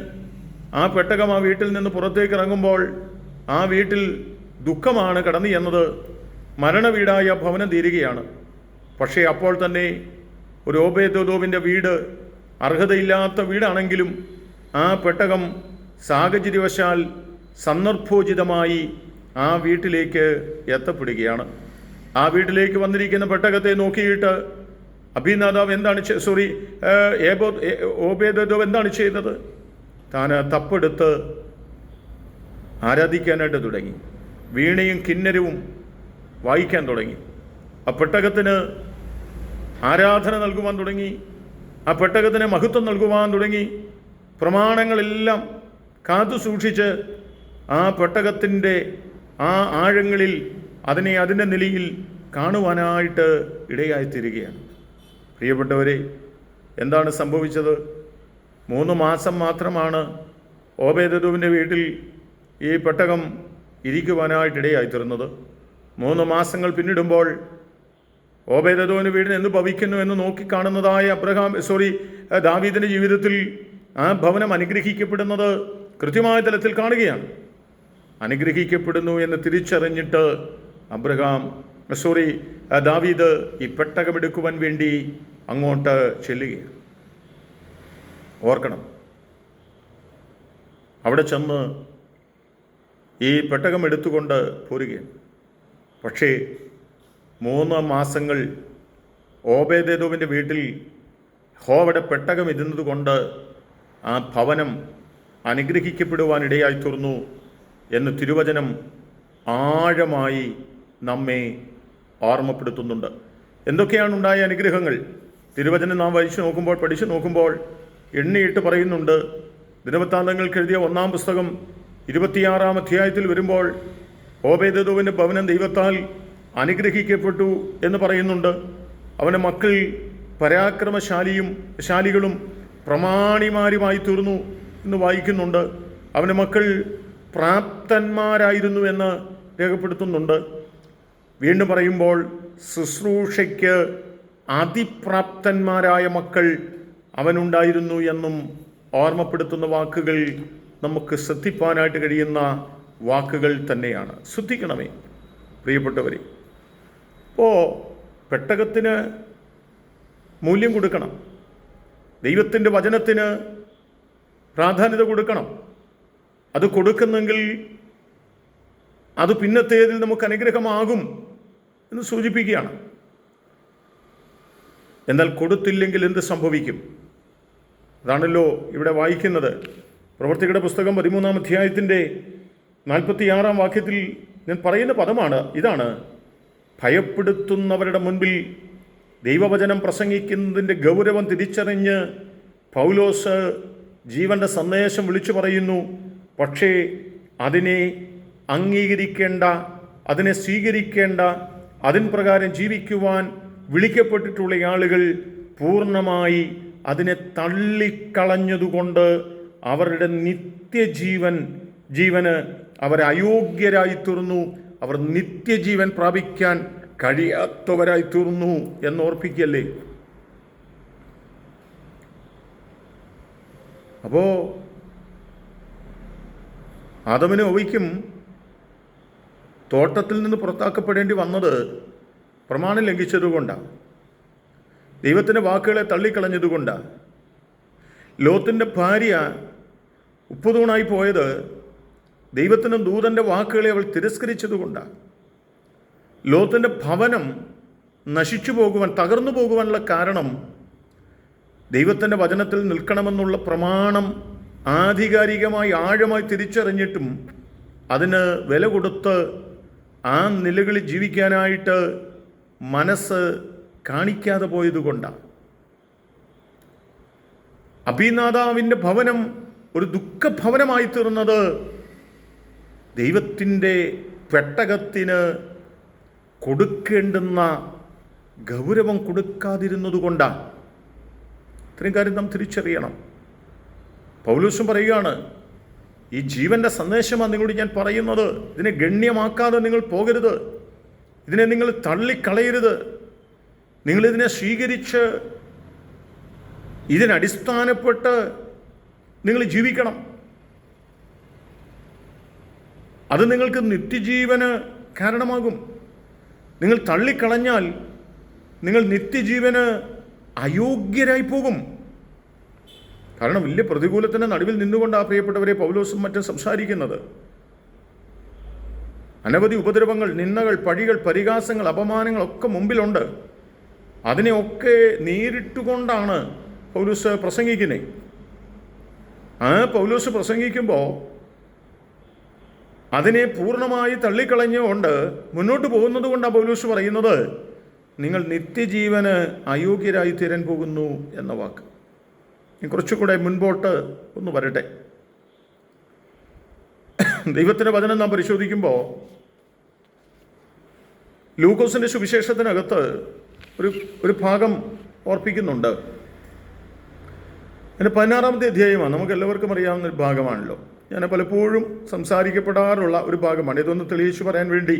ആ പെട്ടകം ആ വീട്ടിൽ നിന്ന് പുറത്തേക്ക് ഇറങ്ങുമ്പോൾ ആ വീട്ടിൽ ദുഃഖമാണ് കടന്നു ചെന്നത്. മരണവീടായ ഭവനം തീരുകയാണ്. പക്ഷേ അപ്പോൾ തന്നെ ഒരു ഓബേദ്ഏദോമിൻ്റെ വീട് അർഹതയില്ലാത്ത വീടാണെങ്കിലും ആ പെട്ടകം സാഹചര്യവശാൽ സന്ദർഭോചിതമായി ആ വീട്ടിലേക്ക് എത്തപ്പെടുകയാണ്. ആ വീട്ടിലേക്ക് വന്നിരിക്കുന്ന പെട്ടകത്തെ നോക്കിയിട്ട് അബീനാദാവ് ഓബേദ്ഏദോം എന്താണ് ചെയ്തത്? താൻ തപ്പെടുത്ത് ആരാധിക്കാനായിട്ട് തുടങ്ങി. വീണയും കിന്നരവും വായിക്കാൻ തുടങ്ങി. ആ പെട്ടകത്തിന് ആരാധന നൽകുവാൻ തുടങ്ങി. ആ പെട്ടകത്തിന് മഹത്വം നൽകുവാൻ തുടങ്ങി. പ്രമാണങ്ങളെല്ലാം കാത്തു സൂക്ഷിച്ച് ആ പെട്ടകത്തിൻ്റെ ആ ആഴങ്ങളിൽ അതിനെ അതിൻ്റെ നിലയിൽ കാണുവാനായിട്ട് ഇടയായിത്തീരുകയാണ്. പ്രിയപ്പെട്ടവരെ, എന്താണ് സംഭവിച്ചത്? 3 മാസം മാത്രമാണ് ഓബേദ്ഏദോമിൻ്റെ വീട്ടിൽ ഈ പെട്ടകം ഇരിക്കുവാനായിട്ട് ഇടയായിത്തീർന്നത്. 3 മാസങ്ങൾ പിന്നിടുമ്പോൾ ഓബേദ്ഏദോമിൻ്റെ വീടിന് എന്ത് ഭവിക്കുന്നു എന്ന് നോക്കിക്കാണുന്നതായ ദാവീദിൻ്റെ ജീവിതത്തിൽ ആ ഭവനം അനുഗ്രഹിക്കപ്പെടുന്നത് കൃത്യമായ തലത്തിൽ കാണുകയാണ്. അനുഗ്രഹിക്കപ്പെടുന്നു എന്ന് തിരിച്ചറിഞ്ഞിട്ട് ദാവീദ് ഈ പെട്ടകമെടുക്കുവാൻ വേണ്ടി അങ്ങോട്ട് ചെല്ലുകയാണ്. ഓർക്കണം, അവിടെ ചെന്ന് ഈ പെട്ടകം എടുത്തുകൊണ്ട് പോരുകയാണ്. പക്ഷേ 3 മാസങ്ങൾ ഓബേദ്ഏദോമിൻ്റെ വീട്ടിൽ യഹോവയുടെ പെട്ടകം ഇരുന്നത് കൊണ്ട് ആ ഭവനം അനുഗ്രഹിക്കപ്പെടുവാനിടയായി തീർന്നു എന്ന് തിരുവചനം ആഴമായി നമ്മെ ഓർമ്മപ്പെടുത്തുന്നുണ്ട്. എന്തൊക്കെയാണ് ഉണ്ടായ അനുഗ്രഹങ്ങൾ? തിരുവചനം നാം പഠിച്ചു നോക്കുമ്പോൾ എണ്ണിയിട്ട് പറയുന്നുണ്ട്. ദിനവൃത്താന്തങ്ങൾക്ക് എഴുതിയ 1-ാം പുസ്തകം 26-ാം അധ്യായത്തിൽ വരുമ്പോൾ ഓബേദ്ഏദോമിൻ്റെ ഭവനം ദൈവത്താൽ അനുഗ്രഹിക്കപ്പെട്ടു എന്ന് പറയുന്നുണ്ട്. അവൻ്റെ മക്കൾ പരാക്രമശാലികളും പ്രമാണിമാരുമായി തീർന്നു എന്ന് വായിക്കുന്നുണ്ട്. അവൻ്റെ മക്കൾ പ്രാപ്തന്മാരായിരുന്നു എന്ന് രേഖപ്പെടുത്തുന്നുണ്ട്. വീണ്ടും പറയുമ്പോൾ ശുശ്രൂഷയ്ക്ക് അതിപ്രാപ്തന്മാരായ മക്കൾ അവനുണ്ടായിരുന്നു എന്നും ഓർമ്മപ്പെടുത്തുന്ന വാക്കുകൾ നമുക്ക് ശ്രദ്ധിപ്പാനായിട്ട് കഴിയുന്ന വാക്കുകൾ തന്നെയാണ്. ശ്രദ്ധിക്കണമേ പ്രിയപ്പെട്ടവരെ. അപ്പോൾ പെട്ടകത്തിന് മൂല്യം കൊടുക്കണം, ദൈവത്തിൻ്റെ വചനത്തിന് പ്രാധാന്യത കൊടുക്കണം. അത് കൊടുക്കുന്നെങ്കിൽ അത് പിന്നത്തേതിൽ നമുക്ക് അനുഗ്രഹമാകും എന്ന് സൂചിപ്പിക്കുകയാണ്. എന്നാൽ കൊടുത്തില്ലെങ്കിൽ എന്ത് സംഭവിക്കും? അതാണല്ലോ ഇവിടെ വായിക്കുന്നത്. പ്രവൃത്തികളുടെ പുസ്തകം 13-ാം അധ്യായത്തിൻ്റെ 46 വാക്യത്തിൽ ഞാൻ പറയുന്ന പദമാണ് ഇതാണ്: ഭയപ്പെടുത്തുന്നവരുടെ മുൻപിൽ ദൈവവചനം പ്രസംഗിക്കുന്നതിൻ്റെ ഗൗരവം തിരിച്ചറിഞ്ഞ് പൗലോസ് ജീവൻ്റെ സന്ദേശം വിളിച്ചു പറയുന്നു. പക്ഷേ അതിനെ അംഗീകരിക്കേണ്ട, അതിനെ സ്വീകരിക്കേണ്ട, അതിൻ പ്രകാരം ജീവിക്കുവാൻ വിളിക്കപ്പെട്ടിട്ടുള്ള ആളുകൾ പൂർണ്ണമായി അതിനെ തള്ളിക്കളഞ്ഞതുകൊണ്ട് അവരുടെ ജീവന് അവർ അയോഗ്യരായി തീർന്നു. അവർ നിത്യജീവൻ പ്രാപിക്കാൻ കഴിയാത്തവരായി തീർന്നു എന്നോർപ്പിക്കല്ലേ. അപ്പോൾ ആദമിനും ഹവ്വയ്ക്കും തോട്ടത്തിൽ നിന്ന് പുറത്താക്കപ്പെടേണ്ടി വന്നത് പ്രമാണം ലംഘിച്ചതുകൊണ്ടാണ്, ദൈവത്തിൻ്റെ വാക്കുകളെ തള്ളിക്കളഞ്ഞതുകൊണ്ടാണ്. ലോത്തിൻ്റെ ഭാര്യ ഉപ്പുതൂണായി പോയത് ദൈവത്തിൻ്റെ ദൂതൻ്റെ വാക്കുകളെ അവൾ തിരസ്കരിച്ചതുകൊണ്ടാണ്. ലോത്തിൻ്റെ ഭവനം നശിച്ചു പോകുവാൻ, തകർന്നു പോകുവാനുള്ള കാരണം ദൈവത്തിൻ്റെ വചനത്തിൽ നിൽക്കണമെന്നുള്ള പ്രമാണം ആധികാരികമായി ആഴമായി തിരിച്ചറിഞ്ഞിട്ടും അതിന് വില കൊടുത്ത് ആ നിലകളിൽ ജീവിക്കാനായിട്ട് മനസ്സ് കാണിക്കാതെ പോയതുകൊണ്ടാണ്. അബീനാദാവിൻ്റെ ഭവനം ഒരു ദുഃഖഭവനമായി തീർന്നത് ദൈവത്തിൻ്റെ പെട്ടകത്തിന് കൊടുക്കേണ്ടുന്ന ഗൗരവം കൊടുക്കാതിരുന്നതുകൊണ്ടാണ്. ഇത്രയും കാര്യം നാം തിരിച്ചറിയണം. പൗലോസും പറയുകയാണ്, ഈ ജീവൻ്റെ സന്ദേശമാണ് നിങ്ങളോട് ഞാൻ പറയുന്നത്. ഇതിനെ ഗണ്യമാക്കാതെ നിങ്ങൾ പോകരുത്, ഇതിനെ നിങ്ങൾ തള്ളിക്കളയരുത്. നിങ്ങളിതിനെ സ്വീകരിച്ച് ഇതിനടിസ്ഥാനപ്പെട്ട് നിങ്ങൾ ജീവിക്കണം. അത് നിങ്ങൾക്ക് നിത്യജീവന് കാരണമാകും. നിങ്ങൾ തള്ളിക്കളഞ്ഞാൽ നിങ്ങൾ നിത്യജീവന് അയോഗ്യരായി പോകും. കാരണം വലിയ പ്രതികൂലത്തിൻ്റെ നടുവിൽ നിന്നുകൊണ്ട് ആ പ്രിയപ്പെട്ടവരെ പൗലോസും മറ്റും സംസാരിക്കുന്നത്. അനവധി ഉപദ്രവങ്ങൾ, നിന്ദകൾ, പഴികൾ, പരിഹാസങ്ങൾ, അപമാനങ്ങളൊക്കെ മുമ്പിലുണ്ട്. അതിനെയൊക്കെ നേരിട്ടുകൊണ്ടാണ് പൗലോസ് പ്രസംഗിക്കുന്നത്. ആ പൗലോസ് പ്രസംഗിക്കുമ്പോൾ അതിനെ പൂർണ്ണമായി തള്ളിക്കളഞ്ഞുകൊണ്ട് മുന്നോട്ട് പോകുന്നത് കൊണ്ടാണ് പൗലോസ് പറയുന്നത്, നിങ്ങൾ നിത്യജീവന് അയോഗ്യരായി തീരാൻ പോകുന്നു എന്ന വാക്ക്. കുറച്ചുകൂടെ മുൻപോട്ട് ഒന്ന് വരട്ടെ. ദൈവത്തിൻ്റെ വചനം നാം പരിശോധിക്കുമ്പോൾ ലൂക്കോസിൻ്റെ സുവിശേഷത്തിനകത്ത് ഒരു ഭാഗം ഓർപ്പിക്കുന്നുണ്ട്. അതിന് 16-ാമത്തെ അധ്യായമാണ്. നമുക്ക് എല്ലാവർക്കും അറിയാവുന്ന ഒരു ഭാഗമാണല്ലോ. ഞാൻ പലപ്പോഴും സംസാരിക്കപ്പെടാറുള്ള ഒരു ഭാഗമാണ്. ഇതൊന്ന് തെളിയിച്ചു പറയാൻ വേണ്ടി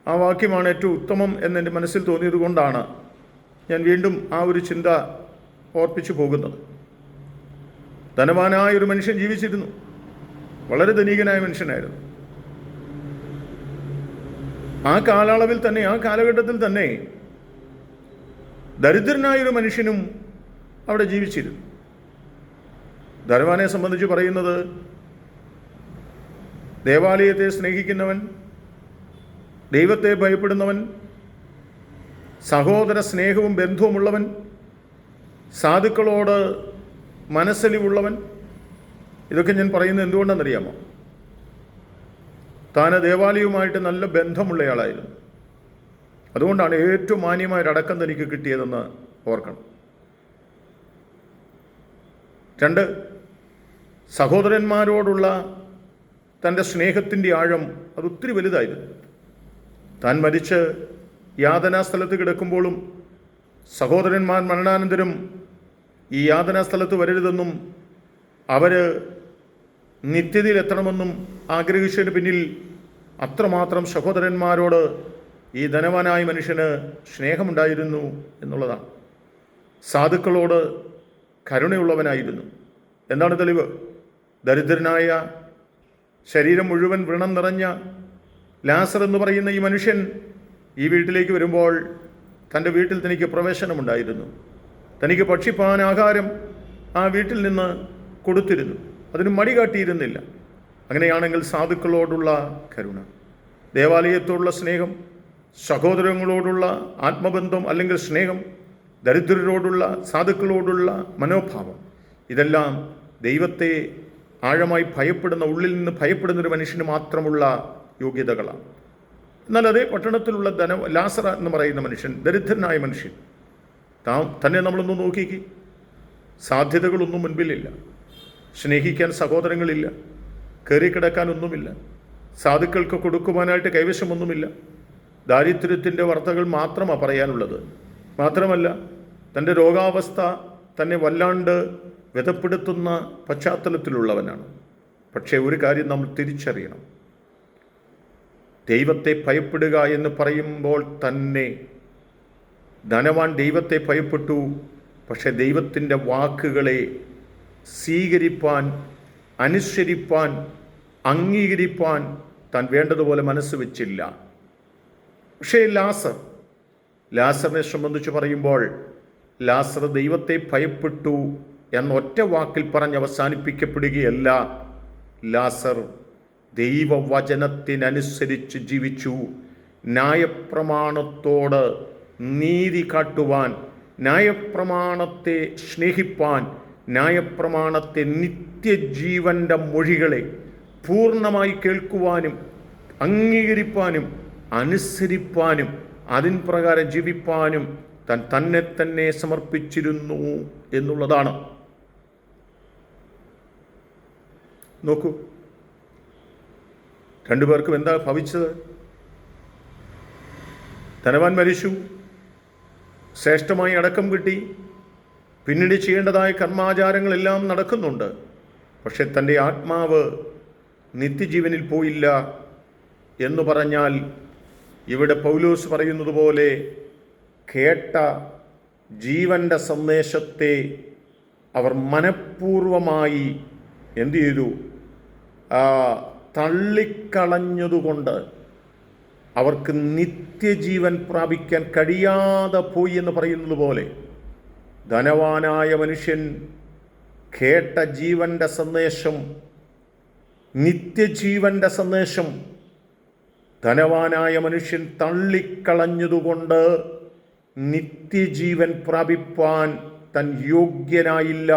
ആ വാക്യമാണ് ഏറ്റവും ഉത്തമം എന്നെൻ്റെ മനസ്സിൽ തോന്നിയത് കൊണ്ടാണ് ഞാൻ വീണ്ടും ആ ഒരു ചിന്ത ഓർപ്പിച്ചു പോകുന്നത്. ധനവാനായ ഒരു മനുഷ്യൻ ജീവിച്ചിരുന്നു. വളരെ ധനികനായ മനുഷ്യനായിരുന്നു. ആ കാലയളവിൽ തന്നെ, ആ കാലഘട്ടത്തിൽ തന്നെ ദരിദ്രനായൊരു മനുഷ്യനും അവിടെ ജീവിച്ചിരുന്നു. ധനവാനെ സംബന്ധിച്ച് പറയുന്നത്, ദേവാലയത്തെ സ്നേഹിക്കുന്നവൻ, ദൈവത്തെ ഭയപ്പെടുന്നവൻ, സഹോദര സ്നേഹവും ബന്ധവുമുള്ളവൻ, സാധുക്കളോട് മനസ്സലിവുള്ളവൻ. ഇതൊക്കെ ഞാൻ പറയുന്നത് എന്തുകൊണ്ടാണെന്നറിയാമോ? താൻ ദേവാലയവുമായിട്ട് നല്ല ബന്ധമുള്ളയാളായിരുന്നു. അതുകൊണ്ടാണ് ഏറ്റവും മാന്യമായൊരടക്കം തനിക്ക് കിട്ടിയതെന്ന് ഓർക്കണം. 2, സഹോദരന്മാരോടുള്ള തൻ്റെ സ്നേഹത്തിൻ്റെ ആഴം അതൊത്തിരി വലുതായിരുന്നു. താൻ മരിച്ച് യാതനാസ്ഥലത്ത് കിടക്കുമ്പോഴും സഹോദരന്മാർ മരണാനന്തരം ഈ യാതനാസ്ഥലത്ത് വരരുതെന്നും അവർ നിത്യതയിൽ എത്തണമെന്നും ആഗ്രഹിച്ചതിന് പിന്നിൽ അത്രമാത്രം സഹോദരന്മാരോട് ഈ ധനവാനായ മനുഷ്യന് സ്നേഹമുണ്ടായിരുന്നു എന്നുള്ളതാണ്. സാധുക്കളോട് കരുണയുള്ളവനായിരുന്നു. എന്താണ് തെളിവ്? ദരിദ്രനായ, ശരീരം മുഴുവൻ വ്രണം നിറഞ്ഞ ലാസർ എന്ന് പറയുന്ന ഈ മനുഷ്യൻ ഈ വീട്ടിലേക്ക് വരുമ്പോൾ തൻ്റെ വീട്ടിൽ തനിക്ക് പ്രവേശനമുണ്ടായിരുന്നു. തനിക്ക് ഭക്ഷിപ്പാൻ ആഹാരം ആ വീട്ടിൽ നിന്ന് കൊടുത്തിരുന്നു. അതിന് മടി കാട്ടിയിരുന്നില്ല. അങ്ങനെയാണെങ്കിൽ സാധുക്കളോടുള്ള കരുണ, ദേവാലയത്തോടുള്ള സ്നേഹം, സഹോദരങ്ങളോടുള്ള ആത്മബന്ധം അല്ലെങ്കിൽ സ്നേഹം, ദരിദ്രരോടുള്ള, സാധുക്കളോടുള്ള മനോഭാവം, ഇതെല്ലാം ദൈവത്തെ ആഴമായി ഭയപ്പെടുന്ന, ഉള്ളിൽ നിന്ന് ഭയപ്പെടുന്നൊരു മനുഷ്യന് മാത്രമുള്ള യോഗ്യതകളാണ്. എന്നാൽ അതേ പട്ടണത്തിലുള്ള ലാസർ എന്ന് പറയുന്ന മനുഷ്യൻ, ദരിദ്രനായ മനുഷ്യൻ, തന്നെ നമ്മളൊന്ന് നോക്കിക്ക്. സാധ്യതകളൊന്നും മുൻപിലില്ല, സ്നേഹിക്കാൻ സഹോദരങ്ങളില്ല, കയറിക്കിടക്കാനൊന്നുമില്ല, സാധുക്കൾക്ക് കൊടുക്കുവാനായിട്ട് കൈവശമൊന്നുമില്ല. ദാരിദ്ര്യത്തിൻ്റെ വാർത്തകൾ മാത്രമാണ് പറയാനുള്ളത്. മാത്രമല്ല, തൻ്റെ രോഗാവസ്ഥ തന്നെ വല്ലാണ്ട് വ്യതപ്പെടുത്തുന്ന പശ്ചാത്തലത്തിലുള്ളവനാണ്. പക്ഷേ ഒരു കാര്യം നമ്മൾ തിരിച്ചറിയണം. ദൈവത്തെ ഭയപ്പെടുക എന്ന് പറയുമ്പോൾ തന്നെ ധനവാൻ ദൈവത്തെ ഭയപ്പെട്ടു, പക്ഷേ ദൈവത്തിൻ്റെ വാക്കുകളെ സ്വീകരിപ്പാൻ, അനുസരിപ്പാൻ, അംഗീകരിപ്പാൻ താൻ വേണ്ടതുപോലെ മനസ്സ് വെച്ചില്ല. പക്ഷേ ലാസറിനെ സംബന്ധിച്ച് പറയുമ്പോൾ ലാസർ ദൈവത്തെ ഭയപ്പെട്ടു എന്ന ഒറ്റ വാക്കിൽ പറഞ്ഞ് അവസാനിപ്പിക്കപ്പെടുകയല്ല. ലാസർ ദൈവവചനത്തിനനുസരിച്ച് ജീവിച്ചു. ന്യായപ്രമാണത്തോട് നീതി കാട്ടുവാൻ, ന്യായപ്രമാണത്തെ സ്നേഹിപ്പാൻ, ന്യായപ്രമാണത്തെ നിത്യജീവൻ്റെ മൊഴികളെ പൂർണ്ണമായി കേൾക്കുവാനും അംഗീകരിപ്പാനും അനുസരിപ്പാനും അതിൻ പ്രകാരം ജീവിപ്പാനും തന്നെ തന്നെ സമർപ്പിച്ചിരുന്നു എന്നുള്ളതാണ്. നോക്കൂ, രണ്ടുപേർക്കും എന്താ ഭവിച്ചത്? ധനവാൻ മരിച്ചു, ശ്രേഷ്ഠമായി അടക്കം കിട്ടി, പിന്നീട് ചെയ്യേണ്ടതായ കർമാചാരങ്ങളെല്ലാം നടക്കുന്നുണ്ട്. പക്ഷെ തൻ്റെ ആത്മാവ് നിത്യജീവനിൽ പോയില്ല എന്ന് പറഞ്ഞാൽ ഇവിടെ പൗലോസ് പറയുന്നത് പോലെ കേട്ട ജീവൻ്റെ സന്ദേശത്തെ അവർ മനഃപൂർവമായി എന്തു ചെയ്തു? തള്ളിക്കളഞ്ഞതുകൊണ്ട് അവർക്ക് നിത്യജീവൻ പ്രാപിക്കാൻ കഴിയാതെ പോയി എന്ന് പറയുന്നത് പോലെ ധനവാനായ മനുഷ്യൻ കേട്ട ജീവൻ്റെ സന്ദേശം, നിത്യജീവൻ്റെ സന്ദേശം ധനവാനായ മനുഷ്യൻ തള്ളിക്കളഞ്ഞതുകൊണ്ട് നിത്യജീവൻ പ്രാപിപ്പാൻ താൻ യോഗ്യനായില്ല,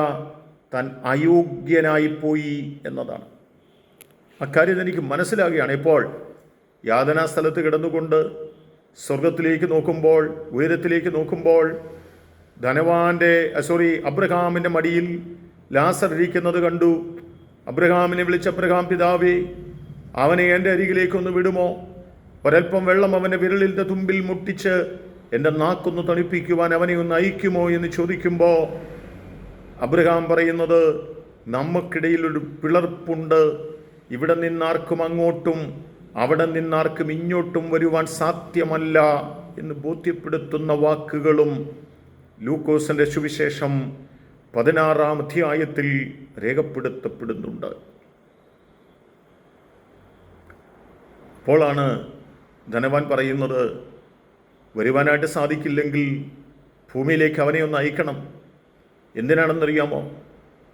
താൻ അയോഗ്യനായിപ്പോയി എന്നതാണ്. അക്കാര്യം എനിക്ക് മനസ്സിലാകുകയാണ്. ഇപ്പോൾ യാതനാസ്ഥലത്ത് കിടന്നുകൊണ്ട് സ്വർഗത്തിലേക്ക് നോക്കുമ്പോൾ, ഉയരത്തിലേക്ക് നോക്കുമ്പോൾ അബ്രഹാമിൻ്റെ മടിയിൽ ലാസർ ഇരിക്കുന്നത് കണ്ടു. അബ്രഹാമിനെ വിളിച്ച അബ്രഹാം, പിതാവേ, അവനെ എൻ്റെ അരികിലേക്കൊന്ന് വിടുമോ? ഒരൽപ്പം വെള്ളം അവൻ്റെ വിരലിൻ്റെ തുമ്പിൽ മുട്ടിച്ച് എൻ്റെ നാക്കൊന്ന് തണുപ്പിക്കുവാൻ അവനെ ഒന്ന് അയക്കുമോ എന്ന് ചോദിക്കുമ്പോൾ അബ്രഹാം പറയുന്നത്, നമുക്കിടയിൽ ഒരു പിളർപ്പുണ്ട്, ഇവിടെ നിന്നാർക്കും അങ്ങോട്ടും അവിടെ നിന്നാർക്കും ഇങ്ങോട്ടും വരുവാൻ സാധ്യമല്ല എന്ന് ബോധ്യപ്പെടുത്തുന്ന വാക്കുകളും ലൂക്കോസിൻ്റെ സുവിശേഷം 16-ാം അധ്യായത്തിൽ രേഖപ്പെടുത്തപ്പെടുന്നുണ്ട്. അപ്പോഴാണ് ധനവാൻ പറയുന്നത്, വരുവാനായിട്ട് സാധിക്കില്ലെങ്കിൽ ഭൂമിയിലേക്ക് അവനെ ഒന്ന് അയക്കണം. എന്തിനാണെന്നറിയാമോ?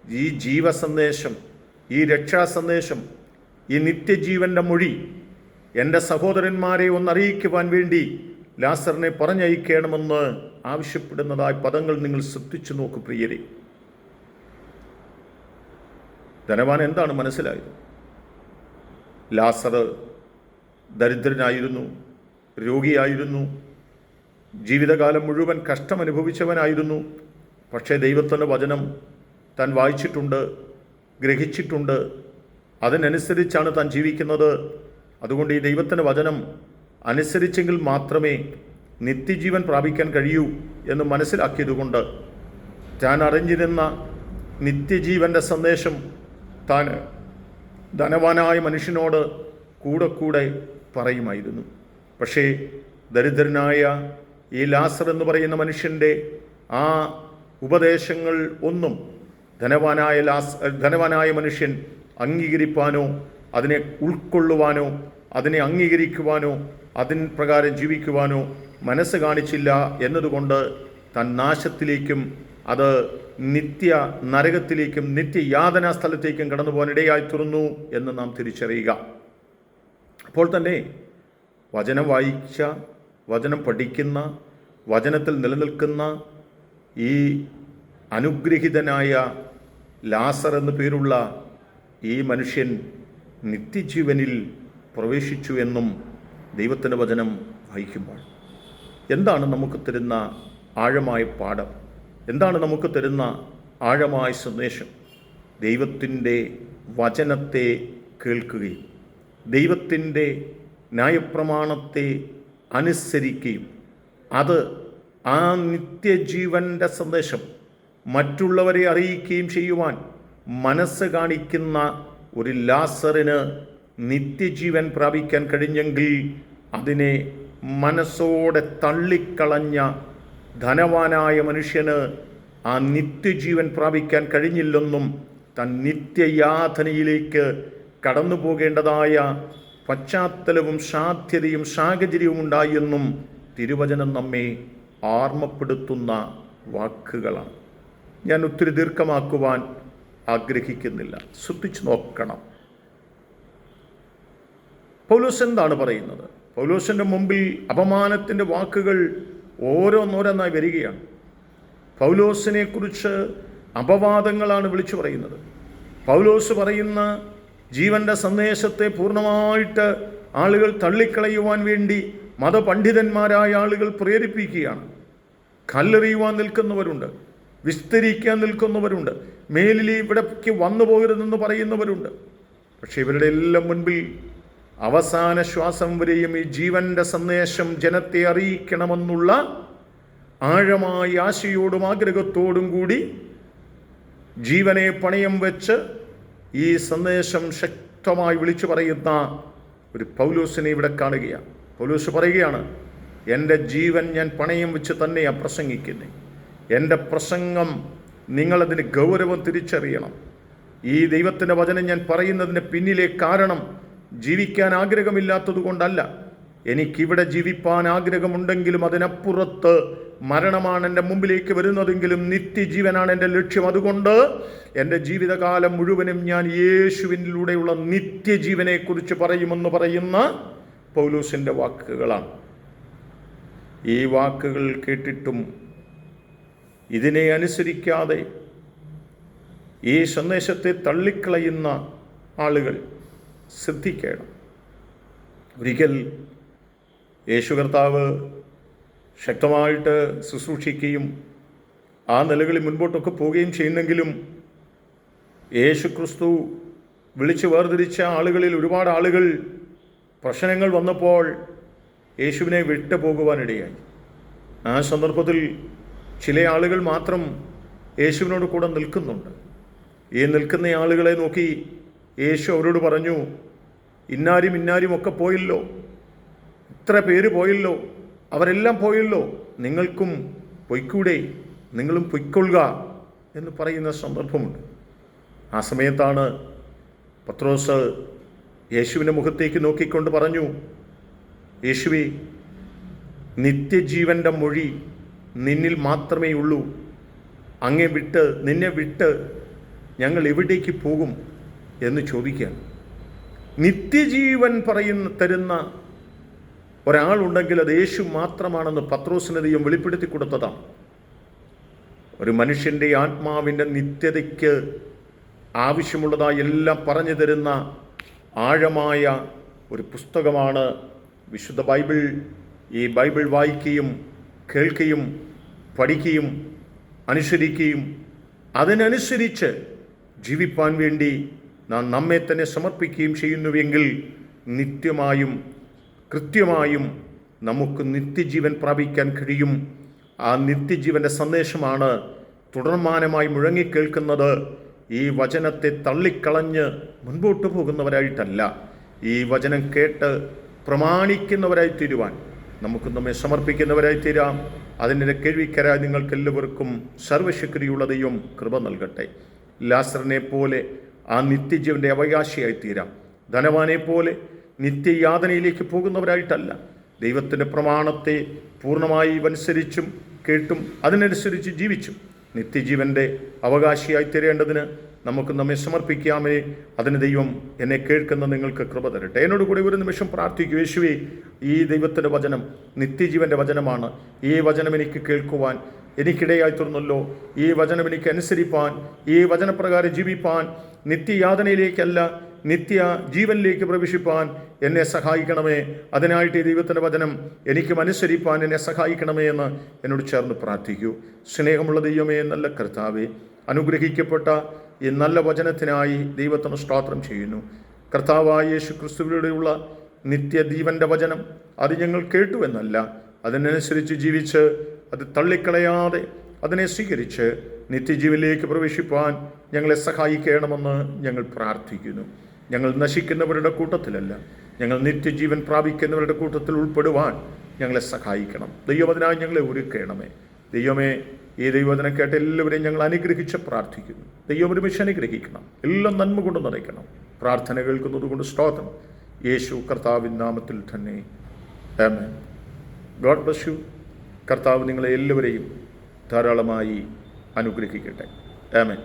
ഈ ജീവസന്ദേശം, ഈ രക്ഷാസന്ദേശം, ഈ നിത്യജീവൻ്റെ മൊഴി എൻ്റെ സഹോദരന്മാരെ ഒന്നറിയിക്കുവാൻ വേണ്ടി ലാസറിനെ പറഞ്ഞയക്കണമെന്ന് ആവശ്യപ്പെടുന്നതായ പദങ്ങൾ നിങ്ങൾ ശ്രദ്ധിച്ചു നോക്കൂ പ്രിയരെ. ധനവാൻ എന്താണ് മനസ്സിലായത്? ലാസർ ദരിദ്രനായിരുന്നു, രോഗിയായിരുന്നു, ജീവിതകാലം മുഴുവൻ കഷ്ടമനുഭവിച്ചവനായിരുന്നു. പക്ഷേ ദൈവത്തിൻ്റെ വചനം താൻ വായിച്ചിട്ടുണ്ട്, ഗ്രഹിച്ചിട്ടുണ്ട്, അതിനനുസരിച്ചാണ് താൻ ജീവിക്കുന്നത്. അതുകൊണ്ട് ഈ ദൈവത്തിൻ്റെ വചനം അനുസരിച്ചെങ്കിൽ മാത്രമേ നിത്യജീവൻ പ്രാപിക്കാൻ കഴിയൂ എന്ന് മനസ്സിലാക്കിയതുകൊണ്ട് താൻ അറിഞ്ഞിരുന്ന നിത്യജീവൻ്റെ സന്ദേശം താൻ ധനവാനായ മനുഷ്യനോട് കൂടെ കൂടെ പറയുമായിരുന്നു. പക്ഷേ ദരിദ്രനായ ഈ ലാസർ എന്ന് പറയുന്ന മനുഷ്യൻ്റെ ആ ഉപദേശങ്ങൾ ഒന്നും ധനവാനായ മനുഷ്യൻ അംഗീകരിപ്പാനോ അതിനെ ഉൾക്കൊള്ളുവാനോ അതിനെ അംഗീകരിക്കുവാനോ അതിന് പ്രകാരം ജീവിക്കുവാനോ മനസ്സ് കാണിച്ചില്ല എന്നതുകൊണ്ട് താൻ നാശത്തിലേക്കും അത് നിത്യ നരകത്തിലേക്കും നിത്യയാതനാ സ്ഥലത്തേക്കും കടന്നു പോകാൻ ഇടയായി തീർന്നു എന്ന് നാം തിരിച്ചറിയുക. അപ്പോൾ തന്നെ വചനം വായിച്ച, വചനം പഠിക്കുന്ന, വചനത്തിൽ നിലനിൽക്കുന്ന ഈ അനുഗ്രഹീതനായ ലാസർ എന്നു പേരുള്ള ഈ മനുഷ്യൻ നിത്യജീവനിൽ പ്രവേശിച്ചു എന്നും ദൈവത്തിൻ്റെ വചനം വായിക്കുമ്പോൾ എന്താണ് നമുക്ക് തരുന്ന ആഴമായ പാഠം? എന്താണ് നമുക്ക് തരുന്ന ആഴമായ സന്ദേശം? ദൈവത്തിൻ്റെ വചനത്തെ കേൾക്കുകയും ദൈവത്തിൻ്റെ ന്യായപ്രമാണത്തെ അനുസരിക്കുകയും അത് ആ നിത്യജീവൻ്റെ സന്ദേശം മറ്റുള്ളവരെ അറിയിക്കുകയും ചെയ്യുവാൻ മനസ്സ് കാണിക്കുന്ന ഒരു ലാസറിന് നിത്യജീവൻ പ്രാപിക്കാൻ കഴിഞ്ഞെങ്കിൽ അതിനെ മനസ്സോടെ തള്ളിക്കളഞ്ഞ ധനവാനായ മനുഷ്യന് ആ നിത്യജീവൻ പ്രാപിക്കാൻ കഴിഞ്ഞില്ലെന്നും താൻ നിത്യയാതനയിലേക്ക് കടന്നു പോകേണ്ടതായ പശ്ചാത്തലവും സാധ്യതയും സാഹചര്യവും ഉണ്ടായെന്നും തിരുവചനം നമ്മെ ഓർമ്മപ്പെടുത്തുന്ന വാക്കുകളാണ്. ഞാൻ ഒത്തിരി ദീർഘമാക്കുവാൻ ആഗ്രഹിക്കുന്നില്ല. ശ്രദ്ധിച്ചു നോക്കണം. പൗലോസ് എന്താണ് പറയുന്നത്? പൗലോസിൻ്റെ മുമ്പിൽ അപമാനത്തിൻ്റെ വാക്കുകൾ ഓരോന്നോരോന്നായി വരികയാണ്. പൗലോസിനെ കുറിച്ച് അപവാദങ്ങളാണ് വിളിച്ചു പറയുന്നത്. പൗലോസ് പറയുന്ന ജീവൻ്റെ സന്ദേശത്തെ പൂർണ്ണമായിട്ട് ആളുകൾ തള്ളിക്കളയുവാൻ വേണ്ടി മതപണ്ഡിതന്മാരായ ആളുകൾ പ്രേരിപ്പിക്കുകയാണ്. കല്ലെറിയുവാൻ നിൽക്കുന്നവരുണ്ട്, വിസ്തരിക്കാൻ നിൽക്കുന്നവരുണ്ട്, മേലിൽ ഇവിടേക്ക് വന്നു പോകരുതെന്ന് പറയുന്നവരുണ്ട്. പക്ഷെ ഇവരുടെ എല്ലാം മുൻപിൽ അവസാന ശ്വാസം വരെയും ഈ ജീവൻ്റെ സന്ദേശം ജനത്തെ അറിയിക്കണമെന്നുള്ള ആഴമായ ആശയോടും ആഗ്രഹത്തോടും കൂടി ജീവനെ പണയം വെച്ച് ഈ സന്ദേശം ശക്തമായി വിളിച്ചു പറയുന്ന ഒരു പൗലോസിനെ ഇവിടെ കാണുകയാണ്. പൗലോസ് പറയുകയാണ്, എൻ്റെ ജീവൻ ഞാൻ പണയം വെച്ച് തന്നെയാണ് പ്രസംഗിക്കുന്നത്. എൻ്റെ പ്രസംഗം നിങ്ങളതിന് ഗൗരവം തിരിച്ചറിയണം. ഈ ദൈവത്തിൻ്റെ വചനം ഞാൻ പറയുന്നതിന് പിന്നിലെ കാരണം ജീവിക്കാൻ ആഗ്രഹമില്ലാത്തത് കൊണ്ടല്ല. എനിക്കിവിടെ ജീവിപ്പാൻ ആഗ്രഹമുണ്ടെങ്കിലും അതിനപ്പുറത്ത് മരണമാണ് എൻ്റെ മുമ്പിലേക്ക് വരുന്നതെങ്കിലും നിത്യജീവനാണ് എൻ്റെ ലക്ഷ്യം. അതുകൊണ്ട് എൻ്റെ ജീവിതകാലം മുഴുവനും ഞാൻ യേശുവിനിലൂടെയുള്ള നിത്യജീവനെക്കുറിച്ച് പറയുമെന്ന് പറയുന്ന പൗലോസിൻ്റെ വാക്കുകളാണ്. ഈ വാക്കുകൾ കേട്ടിട്ടും ഇതിനെ അനുസരിക്കാതെ ഈ സന്ദേശത്തെ തള്ളിക്കളയുന്ന ആളുകൾ ശ്രദ്ധിക്കണം. ഒരിക്കൽ യേശു കർത്താവ് ശക്തമായിട്ട് ശുശ്രൂഷിക്കുകയും ആ നിലകളിൽ മുൻപോട്ടൊക്കെ പോവുകയും ചെയ്യുന്നെങ്കിലും യേശു ക്രിസ്തു വിളിച്ച് വേർതിരിച്ച ആളുകളിൽ ഒരുപാട് ആളുകൾ പ്രശ്നങ്ങൾ വന്നപ്പോൾ യേശുവിനെ വിട്ടു പോകുവാനിടയായി. ആ സന്ദർഭത്തിൽ ചില ആളുകൾ മാത്രം യേശുവിനോട് കൂടെ നിൽക്കുന്നുണ്ട്. ഈ നിൽക്കുന്ന ആളുകളെ നോക്കി യേശു അവരോട് പറഞ്ഞു, ഇന്നാരും ഒക്കെ പോയല്ലോ, ഇത്ര പേര് പോയല്ലോ, അവരെല്ലാം പോയല്ലോ, നിങ്ങൾക്കും പൊയ്ക്കൂടെ, നിങ്ങളും പൊയ്ക്കൊള്ളുക എന്ന് പറയുന്ന സന്ദർഭമുണ്ട്. ആ സമയത്താണ് പത്രോസ് യേശുവിൻ്റെ മുഖത്തേക്ക് നോക്കിക്കൊണ്ട് പറഞ്ഞു, യേശുവേ, നിത്യജീവൻ്റെ മൊഴി നിന്നിൽ മാത്രമേ ഉള്ളൂ. നിന്നെ വിട്ട് ഞങ്ങൾ എവിടേക്ക് പോകും എന്ന് ചോദിക്കുകയാണ്. നിത്യജീവൻ തരുന്ന ഒരാളുണ്ടെങ്കിൽ അത് യേശു മാത്രമാണെന്ന് പത്രോസിന് ദൈവം വെളിപ്പെടുത്തി കൊടുത്തതാണ്. ഒരു മനുഷ്യൻ്റെ ആത്മാവിൻ്റെ നിത്യതയ്ക്ക് ആവശ്യമുള്ളതായി എല്ലാം പറഞ്ഞു തരുന്ന ആഴമായ ഒരു പുസ്തകമാണ് വിശുദ്ധ ബൈബിൾ. ഈ ബൈബിൾ വായിക്കുകയും കേൾക്കുകയും പഠിക്കുകയും അനുസരിക്കുകയും അതിനനുസരിച്ച് ജീവിപ്പാൻ വേണ്ടി നാം നമ്മെ തന്നെ സമർപ്പിക്കുകയും ചെയ്യുന്നുവെങ്കിൽ നിത്യമായും കൃത്യമായും നമുക്ക് നിത്യജീവൻ പ്രാപിക്കാൻ കഴിയും. ആ നിത്യജീവൻ്റെ സന്ദേശമാണ് തുടർമാനമായി മുഴങ്ങിക്കേൾക്കുന്നത്. ഈ വചനത്തെ തള്ളിക്കളഞ്ഞ് മുൻപോട്ട് പോകുന്നവരായിട്ടല്ല, ഈ വചനം കേട്ട് പ്രമാണിക്കുന്നവരായി തീരുവാൻ നമുക്ക് നമ്മെ സമർപ്പിക്കുന്നവരായി തീരാം. അതിൻ്റെ കേൾവിക്കരായി നിങ്ങൾക്കെല്ലാവർക്കും സർവശക്തിയുള്ള ദൈവം കൃപ നൽകട്ടെ. ലാസറിനെ പോലെ ആ നിത്യജീവൻ്റെ അവകാശിയായി തീരാം. ധനവാനെ പോലെ നിത്യയാതനയിലേക്ക് പോകുന്നവരായിട്ടല്ല, ദൈവത്തിൻ്റെ പ്രമാണത്തെ പൂർണ്ണമായി അനുസരിച്ചും കേട്ടും അതിനനുസരിച്ച് ജീവിച്ചും നിത്യജീവൻ്റെ അവകാശിയായി തീരേണ്ടതിന് നമുക്ക് നമ്മെ സമർപ്പിക്കാമേ. അതിന് ദൈവം എന്നെ കേൾക്കുന്ന നിങ്ങൾക്ക് കൃപ തരട്ടെ. എന്നോട് കൂടി ഒരു നിമിഷം പ്രാർത്ഥിക്കൂ. യേശുവേ, ഈ ദൈവത്തിൻ്റെ വചനം നിത്യജീവൻ്റെ വചനമാണ്. ഈ വചനം എനിക്ക് കേൾക്കുവാൻ എനിക്കിടയായി തീർന്നല്ലോ. ഈ വചനം എനിക്ക് അനുസരിപ്പാൻ, ഈ വചനപ്രകാരം ജീവിപ്പാൻ, നിത്യയാതനയിലേക്കല്ല നിത്യ ജീവനിലേക്ക് പ്രവേശിപ്പാൻ എന്നെ സഹായിക്കണമേ. അതിനായിട്ട് ഈ ദൈവത്തിൻ്റെ വചനം എനിക്കും അനുസരിപ്പാൻ എന്നെ സഹായിക്കണമേ എന്ന് എന്നോട് ചേർന്ന് പ്രാർത്ഥിക്കൂ. സ്നേഹമുള്ള ദൈവമേ, നല്ല കർത്താവേ, അനുഗ്രഹിക്കപ്പെട്ട ഈ നല്ല വചനത്തിനായി ദൈവത്തിന് സ്തോത്രം ചെയ്യുന്നു. കർത്താവായ യേശു ക്രിസ്തുവിലൂടെയുള്ള നിത്യജീവൻ്റെ വചനം അത് ഞങ്ങൾ കേട്ടു എന്നല്ല, അതിനനുസരിച്ച് ജീവിച്ച് അത് തള്ളിക്കളയാതെ അതിനെ സ്വീകരിച്ച് നിത്യജീവനിലേക്ക് പ്രവേശിപ്പാൻ ഞങ്ങളെ സഹായിക്കണമെന്ന് ഞങ്ങൾ പ്രാർത്ഥിക്കുന്നു. ഞങ്ങൾ നശിക്കുന്നവരുടെ കൂട്ടത്തിലല്ല, ഞങ്ങൾ നിത്യജീവൻ പ്രാപിക്കുന്നവരുടെ കൂട്ടത്തിൽ ഉൾപ്പെടുവാൻ ഞങ്ങളെ സഹായിക്കണം. ദൈവവചനായി ഞങ്ങളെ ഒരുക്കണമേ. ദൈവമേ, ഈ ദൈവവചനം കേട്ട എല്ലാവരെയും ഞങ്ങൾ അനുഗ്രഹിച്ച് പ്രാർത്ഥിക്കുന്നു. ദൈവം ഒരുമിച്ച് അനുഗ്രഹിക്കണം, എല്ലാം നന്മ കൊണ്ട് നിറയ്ക്കണം. പ്രാർത്ഥന കേൾക്കുന്നത് കൊണ്ട് സ്തോത്രം. യേശു കർത്താവിൻ നാമത്തിൽ തന്നെ ആമേൻ. God bless you. കർത്താവ് നിങ്ങളെ എല്ലാവരെയും ധാരാളമായി അനുഗ്രഹിക്കട്ടെ. ആമേൻ.